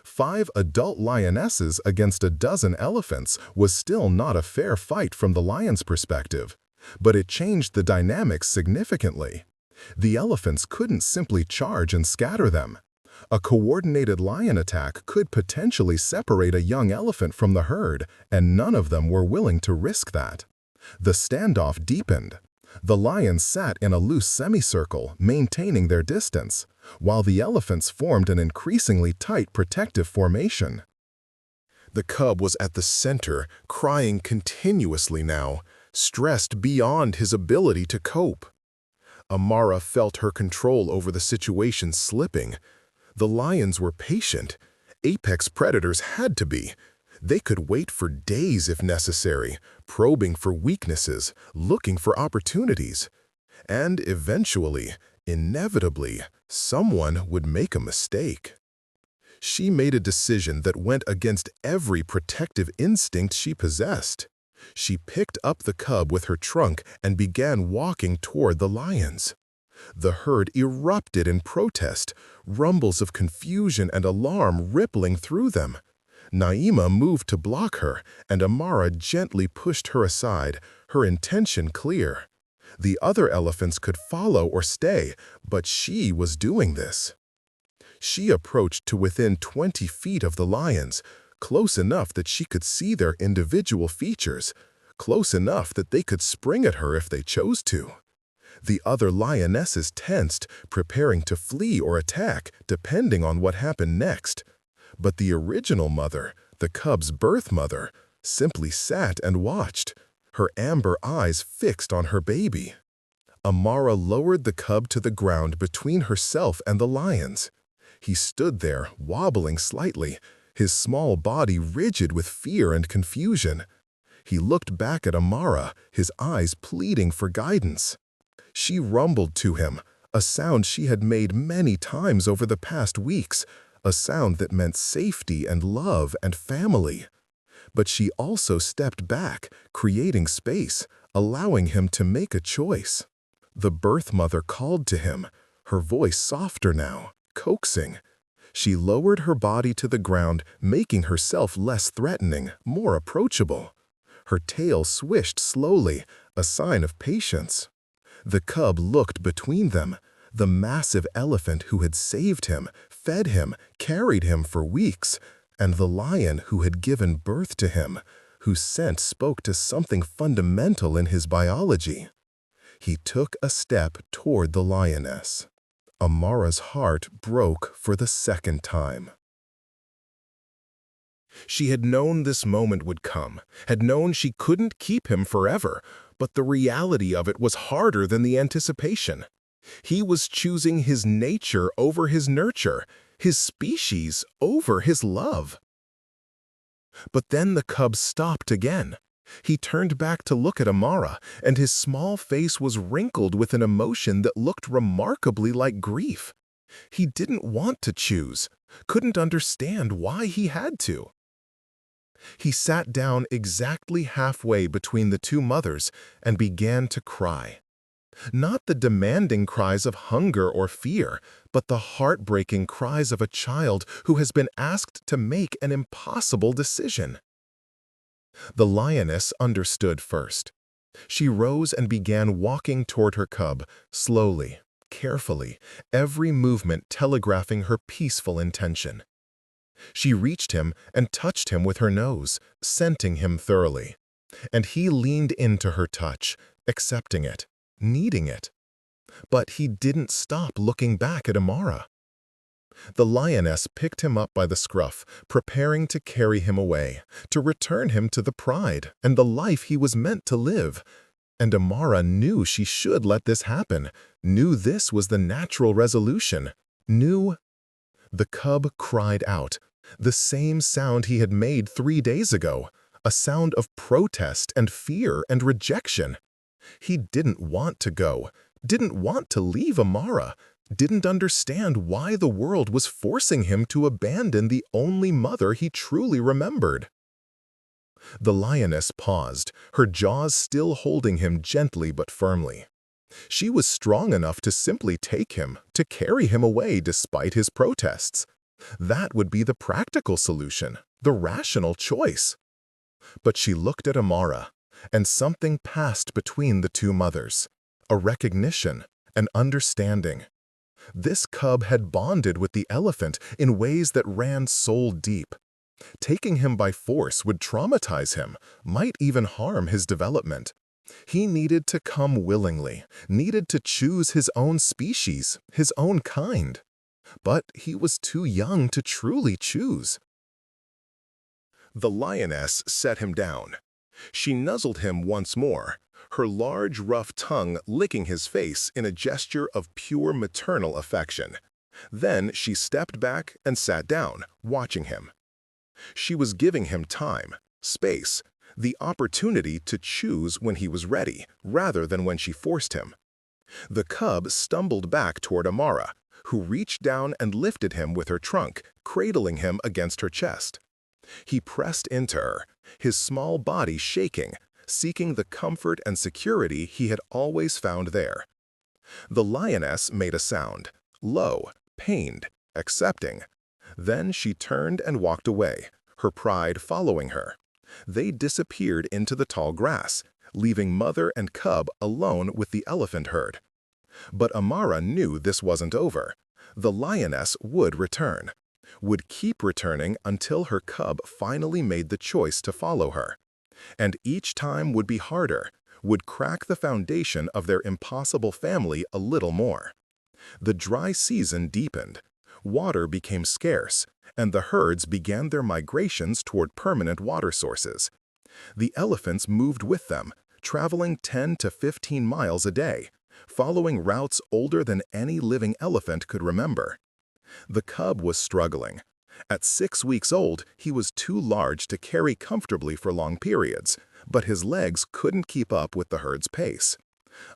5 adult lionesses against a dozen elephants was still not a fair fight from the lion's perspective, but it changed the dynamics significantly. The elephants couldn't simply charge and scatter them. A coordinated lion attack could potentially separate a young elephant from the herd, and none of them were willing to risk that. The standoff deepened. The lions sat in a loose semicircle, maintaining their distance, while the elephants formed an increasingly tight protective formation. The cub was at the center, crying continuously now, stressed beyond his ability to cope. Amara felt her control over the situation slipping. The lions were patient. Apex predators had to be. They could wait for days if necessary, probing for weaknesses, looking for opportunities. And eventually, inevitably, someone would make a mistake. She made a decision that went against every protective instinct she possessed. She picked up the cub with her trunk and began walking toward the lions. The herd erupted in protest, rumbles of confusion and alarm rippling through them. Naima moved to block her, and Amara gently pushed her aside, her intention clear. The other elephants could follow or stay, but she was doing this. She approached to within 20 feet of the lions, close enough that she could see their individual features, close enough that they could spring at her if they chose to. The other lionesses tensed, preparing to flee or attack, depending on what happened next. But the original mother, the cub's birth mother, simply sat and watched, her amber eyes fixed on her baby. Amara lowered the cub to the ground between herself and the lions. He stood there, wobbling slightly, his small body rigid with fear and confusion. He looked back at Amara, his eyes pleading for guidance. She rumbled to him, a sound she had made many times over the past weeks, a sound that meant safety and love and family. But she also stepped back, creating space, allowing him to make a choice. The birth mother called to him, her voice softer now, coaxing. She lowered her body to the ground, making herself less threatening, more approachable. Her tail swished slowly, a sign of patience. The cub looked between them, the massive elephant who had saved him, fed him, carried him for weeks, and the lion who had given birth to him, whose scent spoke to something fundamental in his biology. He took a step toward the lioness. Amara's heart broke for the second time. She had known this moment would come, had known she couldn't keep him forever, but the reality of it was harder than the anticipation. He was choosing his nature over his nurture, his species over his love. But then the cub stopped again. He turned back to look at Amara, and his small face was wrinkled with an emotion that looked remarkably like grief. He didn't want to choose, couldn't understand why he had to. He sat down exactly halfway between the two mothers and began to cry. Not the demanding cries of hunger or fear, but the heartbreaking cries of a child who has been asked to make an impossible decision. The lioness understood first. She rose and began walking toward her cub, slowly, carefully, every movement telegraphing her peaceful intention. She reached him and touched him with her nose, scenting him thoroughly. And he leaned into her touch, accepting it, needing it. But he didn't stop looking back at Amara. The lioness picked him up by the scruff, preparing to carry him away, to return him to the pride and the life he was meant to live. And Amara knew she should let this happen, knew this was the natural resolution, knew. The cub cried out, the same sound he had made 3 days ago, a sound of protest and fear and rejection. He didn't want to go, didn't want to leave Amara, didn't understand why the world was forcing him to abandon the only mother he truly remembered. The lioness paused, her jaws still holding him gently but firmly. She was strong enough to simply take him, to carry him away despite his protests. That would be the practical solution, the rational choice. But she looked at Amara, and something passed between the two mothers, a recognition, an understanding. This cub had bonded with the elephant in ways that ran soul deep. Taking him by force would traumatize him, might even harm his development. He needed to come willingly, needed to choose his own species, his own kind. But he was too young to truly choose. The lioness set him down. She nuzzled him once more, her large, rough tongue licking his face in a gesture of pure maternal affection. Then she stepped back and sat down, watching him. She was giving him time, space, the opportunity to choose when he was ready, rather than when she forced him. The cub stumbled back toward Amara, who reached down and lifted him with her trunk, cradling him against her chest. He pressed into her, his small body shaking, seeking the comfort and security he had always found there. The lioness made a sound, low, pained, accepting. Then she turned and walked away, her pride following her. They disappeared into the tall grass, leaving mother and cub alone with the elephant herd. But Amara knew this wasn't over. The lioness would return, would keep returning until her cub finally made the choice to follow her. And each time would be harder, would crack the foundation of their impossible family a little more. The dry season deepened, water became scarce, and the herds began their migrations toward permanent water sources. The elephants moved with them, traveling 10 to 15 miles a day, following routes older than any living elephant could remember. The cub was struggling. At 6 weeks old, he was too large to carry comfortably for long periods, but his legs couldn't keep up with the herd's pace.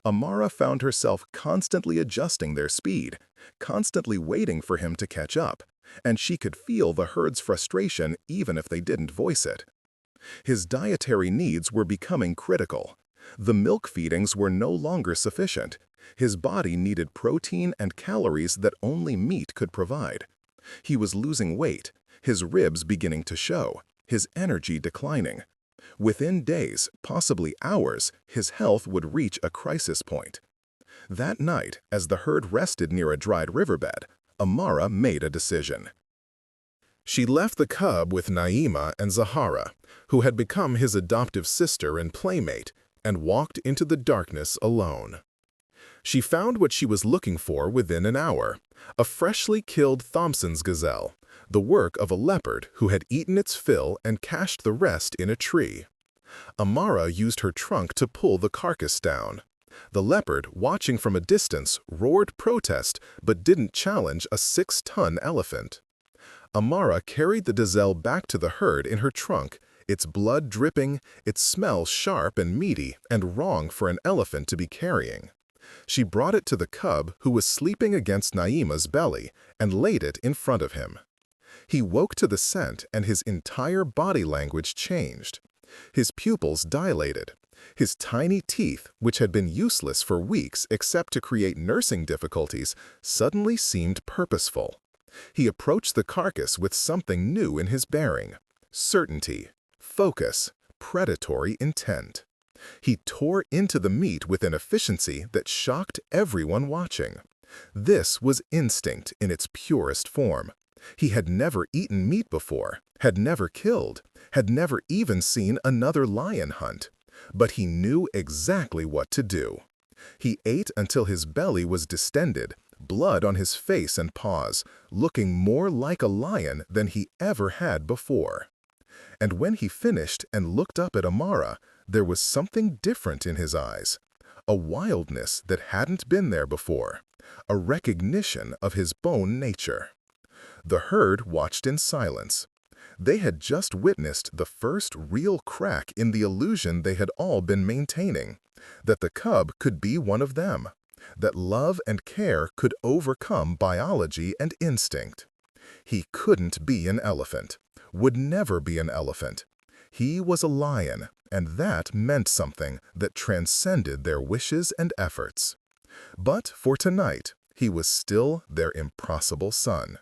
Amara found herself constantly adjusting their speed, constantly waiting for him to catch up, and she could feel the herd's frustration even if they didn't voice it. His dietary needs were becoming critical. The milk feedings were no longer sufficient. His body needed protein and calories that only meat could provide. He was losing weight, his ribs beginning to show, his energy declining. Within days, possibly hours, his health would reach a crisis point. That night, as the herd rested near a dried riverbed, Amara made a decision. She left the cub with Naima and Zahara, who had become his adoptive sister and playmate, and walked into the darkness alone. She found what she was looking for within an hour, a freshly killed Thompson's gazelle, the work of a leopard who had eaten its fill and cached the rest in a tree. Amara used her trunk to pull the carcass down. The leopard, watching from a distance, roared protest but didn't challenge a 6-ton elephant. Amara carried the gazelle back to the herd in her trunk, its blood dripping, its smell sharp and meaty and wrong for an elephant to be carrying. She brought it to the cub who was sleeping against Naima's belly and laid it in front of him. He woke to the scent and his entire body language changed. His pupils dilated. His tiny teeth, which had been useless for weeks except to create nursing difficulties, suddenly seemed purposeful. He approached the carcass with something new in his bearing: certainty, focus, predatory intent. He tore into the meat with an efficiency that shocked everyone watching. This was instinct in its purest form. He had never eaten meat before, had never killed, had never even seen another lion hunt. But he knew exactly what to do. He ate until his belly was distended, blood on his face and paws, looking more like a lion than he ever had before. And when he finished and looked up at Amara, there was something different in his eyes, a wildness that hadn't been there before, a recognition of his bone nature. The herd watched in silence. They had just witnessed the first real crack in the illusion they had all been maintaining, that the cub could be one of them, that love and care could overcome biology and instinct. He couldn't be an elephant, would never be an elephant. He was a lion, and that meant something that transcended their wishes and efforts. But for tonight, he was still their impossible son.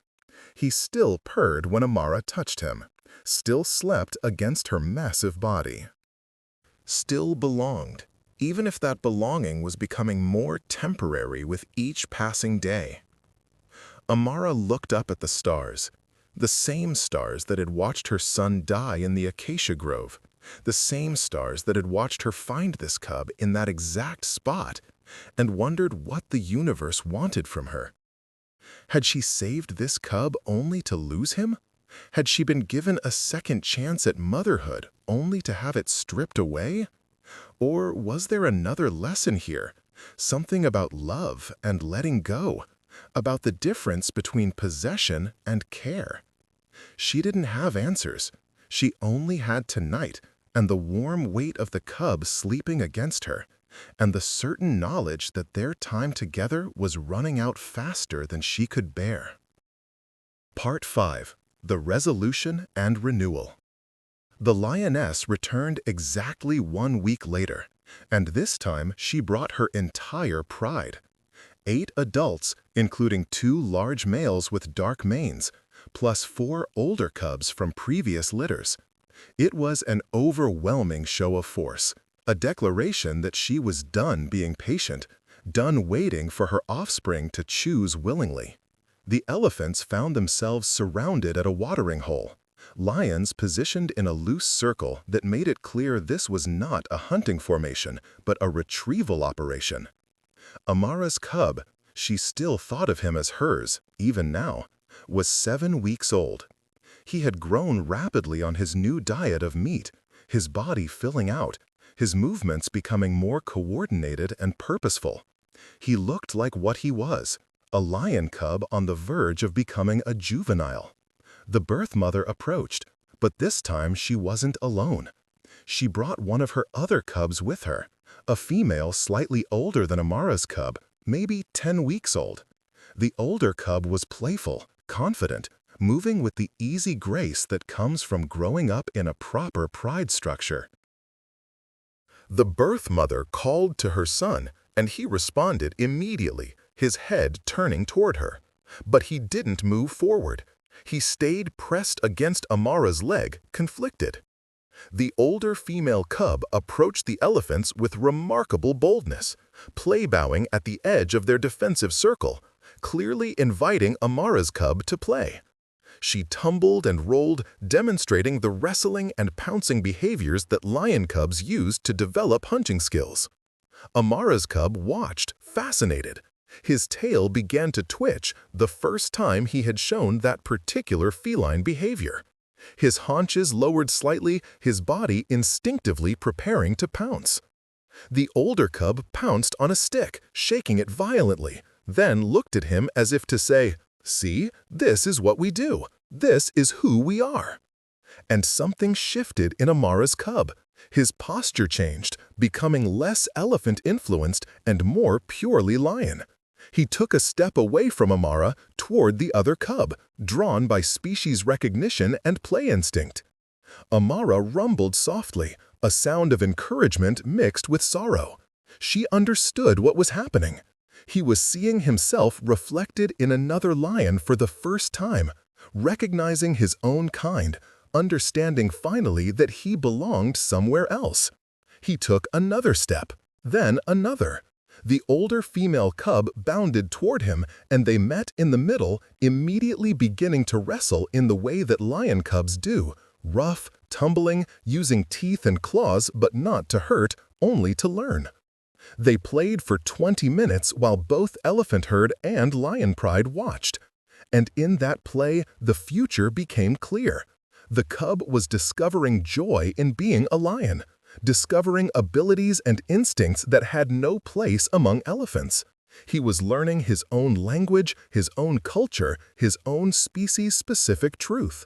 He still purred when Amara touched him, still slept against her massive body. Still belonged, even if that belonging was becoming more temporary with each passing day. Amara looked up at the stars, the same stars that had watched her son die in the acacia grove, The same stars that had watched her find this cub in that exact spot and wondered what the universe wanted from her. Had she saved this cub only to lose him? Had she been given a second chance at motherhood only to have it stripped away? Or was there another lesson here? Something about love and letting go, about the difference between possession and care. She didn't have answers. She only had tonight and the warm weight of the cub sleeping against her, and the certain knowledge that their time together was running out faster than she could bear. Part 5. The Resolution and Renewal. The lioness returned exactly 1 week later, and this time she brought her entire pride. 8 adults, including 2 large males with dark manes, plus 4 older cubs from previous litters. It was an overwhelming show of force, a declaration that she was done being patient, done waiting for her offspring to choose willingly. The elephants found themselves surrounded at a watering hole, lions positioned in a loose circle that made it clear this was not a hunting formation, but a retrieval operation. Amara's cub, she still thought of him as hers, even now, was 7 weeks old. He had grown rapidly on his new diet of meat, his body filling out, his movements becoming more coordinated and purposeful. He looked like what he was, a lion cub on the verge of becoming a juvenile. The birth mother approached, but this time she wasn't alone. She brought one of her other cubs with her, a female slightly older than Amara's cub, maybe 10 weeks old. The older cub was playful, confident, moving with the easy grace that comes from growing up in a proper pride structure. The birth mother called to her son, and he responded immediately, his head turning toward her. But he didn't move forward. He stayed pressed against Amara's leg, conflicted. The older female cub approached the elephants with remarkable boldness, play-bowing at the edge of their defensive circle, clearly inviting Amara's cub to play. She tumbled and rolled, demonstrating the wrestling and pouncing behaviors that lion cubs use to develop hunting skills. Amara's cub watched, fascinated. His tail began to twitch the first time he had shown that particular feline behavior. His haunches lowered slightly, his body instinctively preparing to pounce. The older cub pounced on a stick, shaking it violently, then looked at him as if to say, "See, this is what we do. This is who we are." And something shifted in Amara's cub. His posture changed, becoming less elephant-influenced and more purely lion. He took a step away from Amara toward the other cub, drawn by species recognition and play instinct. Amara rumbled softly, a sound of encouragement mixed with sorrow. She understood what was happening. He was seeing himself reflected in another lion for the first time, recognizing his own kind, understanding finally that he belonged somewhere else. He took another step, then another. The older female cub bounded toward him, and they met in the middle, immediately beginning to wrestle in the way that lion cubs do, rough, tumbling, using teeth and claws but not to hurt, only to learn. They played for 20 minutes while both elephant herd and lion pride watched. And in that play, the future became clear. The cub was discovering joy in being a lion, discovering abilities and instincts that had no place among elephants. He was learning his own language, his own culture, his own species-specific truth.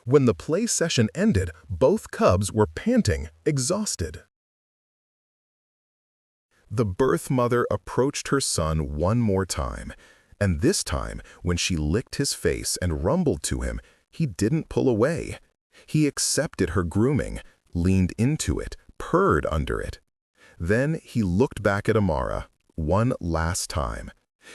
When the play session ended, both cubs were panting, exhausted. The birth mother approached her son one more time, and this time, when she licked his face and rumbled to him, he didn't pull away. He accepted her grooming, leaned into it, purred under it. Then he looked back at Amara, one last time.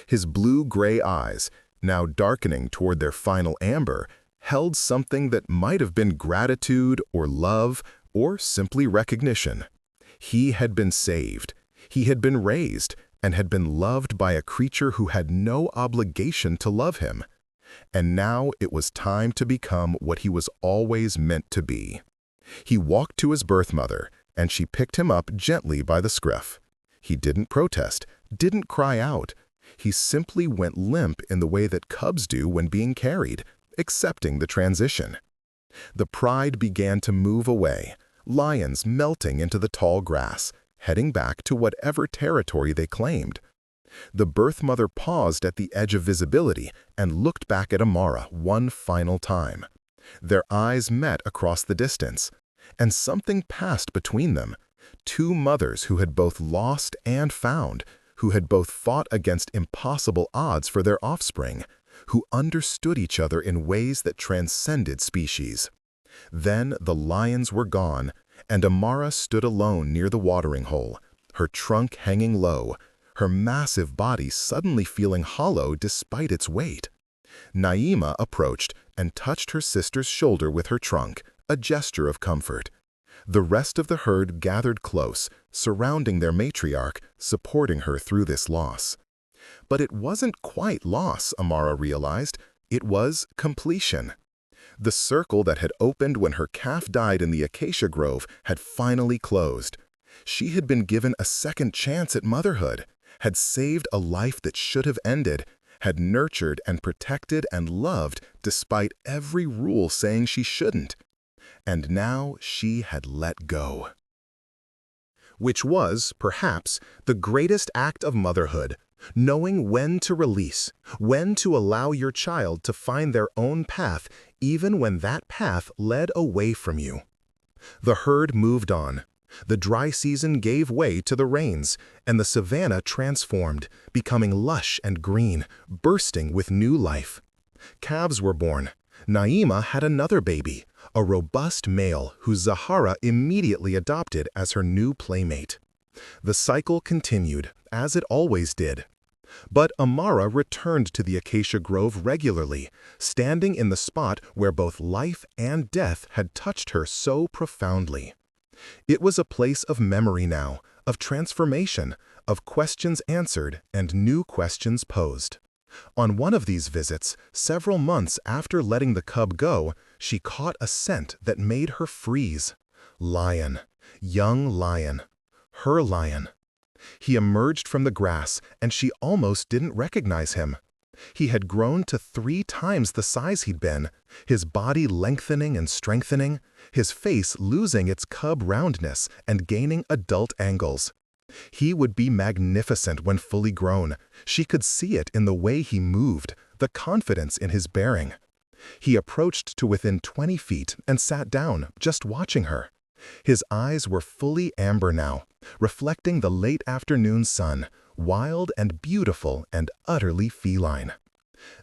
His blue-gray eyes, now darkening toward their final amber, held something that might have been gratitude or love or simply recognition. He had been saved. He had been raised and had been loved by a creature who had no obligation to love him. And now it was time to become what he was always meant to be. He walked to his birth mother, and she picked him up gently by the scruff. He didn't protest, didn't cry out. He simply went limp in the way that cubs do when being carried, accepting the transition. The pride began to move away, lions melting into the tall grass, heading back to whatever territory they claimed. The birth mother paused at the edge of visibility and looked back at Amara one final time. Their eyes met across the distance, and something passed between them. Two mothers who had both lost and found, who had both fought against impossible odds for their offspring, who understood each other in ways that transcended species. Then the lions were gone, and Amara stood alone near the watering hole, her trunk hanging low, her massive body suddenly feeling hollow despite its weight. Naima approached and touched her sister's shoulder with her trunk, a gesture of comfort. The rest of the herd gathered close, surrounding their matriarch, supporting her through this loss. But it wasn't quite loss, Amara realized. It was completion. The circle that had opened when her calf died in the acacia grove had finally closed. She had been given a second chance at motherhood, had saved a life that should have ended, had nurtured and protected and loved despite every rule saying she shouldn't. And now she had let go. Which was, perhaps, the greatest act of motherhood, knowing when to release, when to allow your child to find their own path even when that path led away from you. The herd moved on. The dry season gave way to the rains, and the savanna transformed, becoming lush and green, bursting with new life. Calves were born. Naima had another baby, a robust male who Zahara immediately adopted as her new playmate. The cycle continued, as it always did. But Amara returned to the acacia grove regularly, standing in the spot where both life and death had touched her so profoundly. It was a place of memory now, of transformation, of questions answered and new questions posed. On one of these visits, several months after letting the cub go, she caught a scent that made her freeze. Lion. Young lion. Her lion. He emerged from the grass, and she almost didn't recognize him. He had grown to 3 times the size he'd been, his body lengthening and strengthening, his face losing its cub roundness and gaining adult angles. He would be magnificent when fully grown. She could see it in the way he moved, the confidence in his bearing. He approached to within 20 feet and sat down, just watching her. His eyes were fully amber now, reflecting the late afternoon sun, wild and beautiful and utterly feline.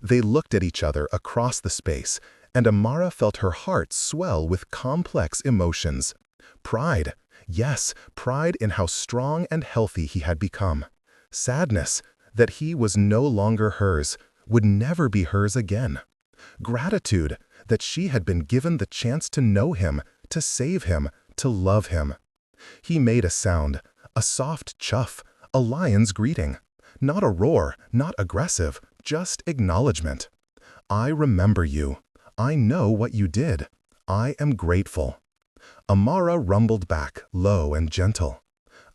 They looked at each other across the space, and Amara felt her heart swell with complex emotions. Pride. Yes, pride in how strong and healthy he had become. Sadness that he was no longer hers, would never be hers again. Gratitude that she had been given the chance to know him, to save him, to love him. He made a sound, a soft chuff, a lion's greeting. Not a roar, not aggressive, just acknowledgement. I remember you. I know what you did. I am grateful. Amara rumbled back, low and gentle.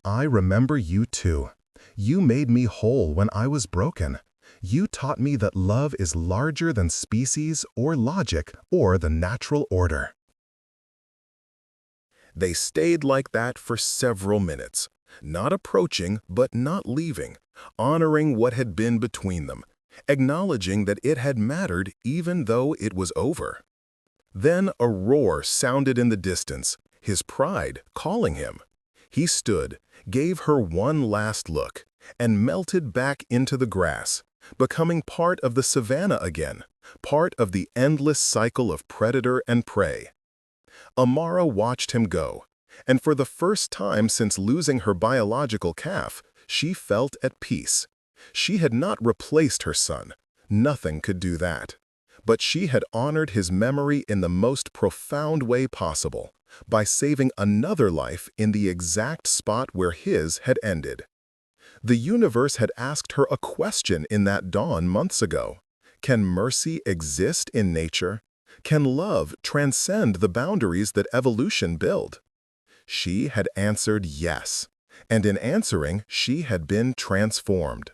I remember you too. You made me whole when I was broken. You taught me that love is larger than species or logic or the natural order. They stayed like that for several minutes, not approaching but not leaving, honoring what had been between them, acknowledging that it had mattered even though it was over. Then a roar sounded in the distance, his pride calling him. He stood, gave her one last look, and melted back into the grass, becoming part of the savanna again, part of the endless cycle of predator and prey. Amara watched him go, and for the first time since losing her biological calf, she felt at peace. She had not replaced her son. Nothing could do that. But she had honored his memory in the most profound way possible, by saving another life in the exact spot where his had ended. The universe had asked her a question in that dawn months ago. Can mercy exist in nature? Can love transcend the boundaries that evolution build? She had answered yes, and in answering, she had been transformed.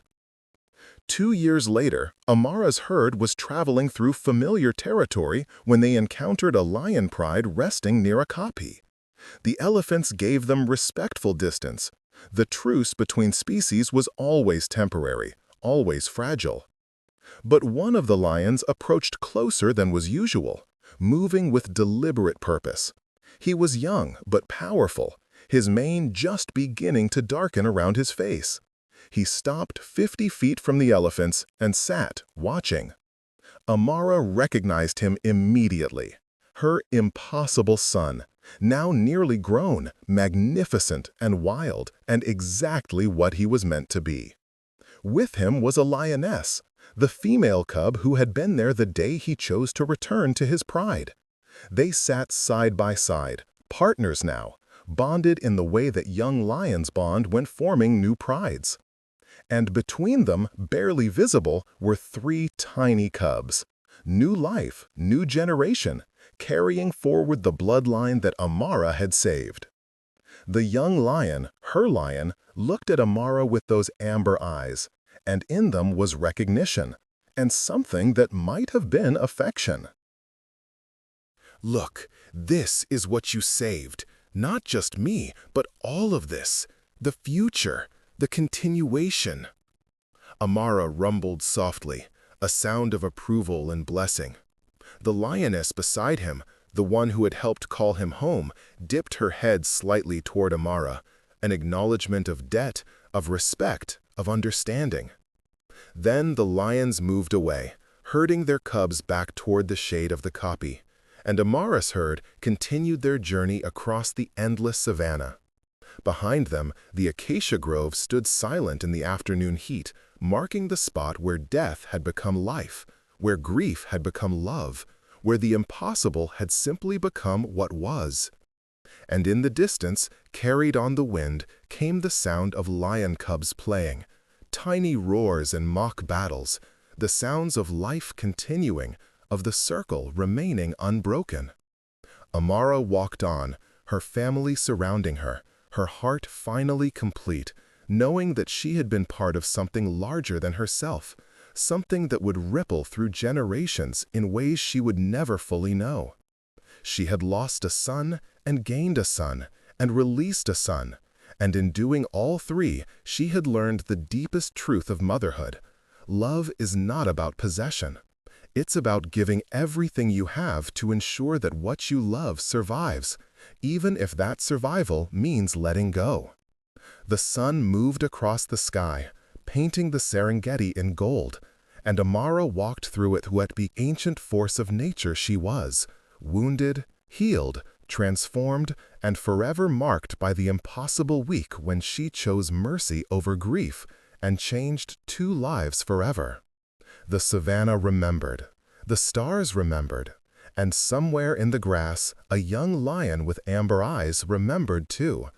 2 years later, Amara's herd was traveling through familiar territory when they encountered a lion pride resting near a kopje. The elephants gave them respectful distance. The truce between species was always temporary, always fragile. But one of the lions approached closer than was usual, moving with deliberate purpose. He was young but powerful, his mane just beginning to darken around his face. He stopped 50 feet from the elephants and sat, watching. Amara recognized him immediately. Her impossible son, now nearly grown, magnificent and wild, and exactly what he was meant to be. With him was a lioness, the female cub who had been there the day he chose to return to his pride. They sat side by side, partners now, bonded in the way that young lions bond when forming new prides. And between them, barely visible, were 3 tiny cubs. New life, new generation, carrying forward the bloodline that Amara had saved. The young lion, her lion, looked at Amara with those amber eyes, and in them was recognition, and something that might have been affection. "Look, this is what you saved. Not just me, but all of this. The future, the continuation." Amara rumbled softly, a sound of approval and blessing. The lioness beside him, the one who had helped call him home, dipped her head slightly toward Amara, an acknowledgement of debt, of respect, of understanding. Then the lions moved away, herding their cubs back toward the shade of the kopje, and Amara's herd continued their journey across the endless savanna. Behind them, the acacia grove stood silent in the afternoon heat, marking the spot where death had become life, where grief had become love, where the impossible had simply become what was. And in the distance, carried on the wind, came the sound of lion cubs playing, tiny roars and mock battles, the sounds of life continuing, of the circle remaining unbroken. Amara walked on, her family surrounding her, her heart finally complete, knowing that she had been part of something larger than herself, something that would ripple through generations in ways she would never fully know. She had lost a son and gained a son and released a son, and in doing all 3, she had learned the deepest truth of motherhood. Love is not about possession. It's about giving everything you have to ensure that what you love survives, even if that survival means letting go. The sun moved across the sky, painting the Serengeti in gold, and Amara walked through it with the ancient force of nature she was, wounded, healed, transformed, and forever marked by the impossible week when she chose mercy over grief and changed 2 lives forever. The savanna remembered, the stars remembered, and somewhere in the grass, a young lion with amber eyes remembered too,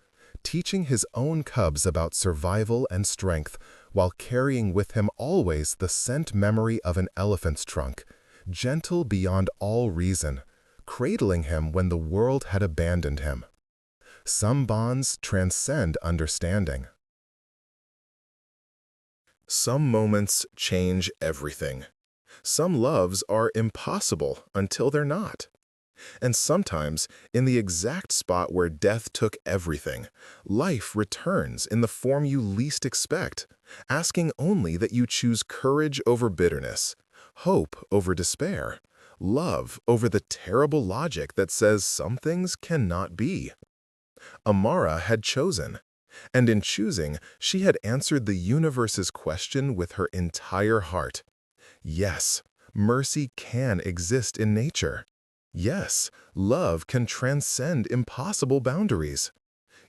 teaching his own cubs about survival and strength while carrying with him always the scent memory of an elephant's trunk, gentle beyond all reason, cradling him when the world had abandoned him. Some bonds transcend understanding. Some moments change everything. Some loves are impossible until they're not. And sometimes, in the exact spot where death took everything, life returns in the form you least expect, asking only that you choose courage over bitterness, hope over despair, love over the terrible logic that says some things cannot be. Amara had chosen, and in choosing, she had answered the universe's question with her entire heart. Yes, mercy can exist in nature. Yes, love can transcend impossible boundaries.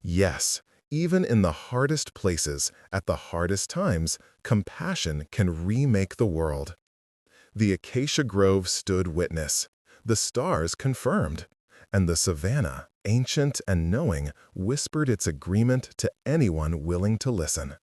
Yes, even in the hardest places, at the hardest times, compassion can remake the world. The acacia grove stood witness, the stars confirmed, and the savanna, ancient and knowing, whispered its agreement to anyone willing to listen.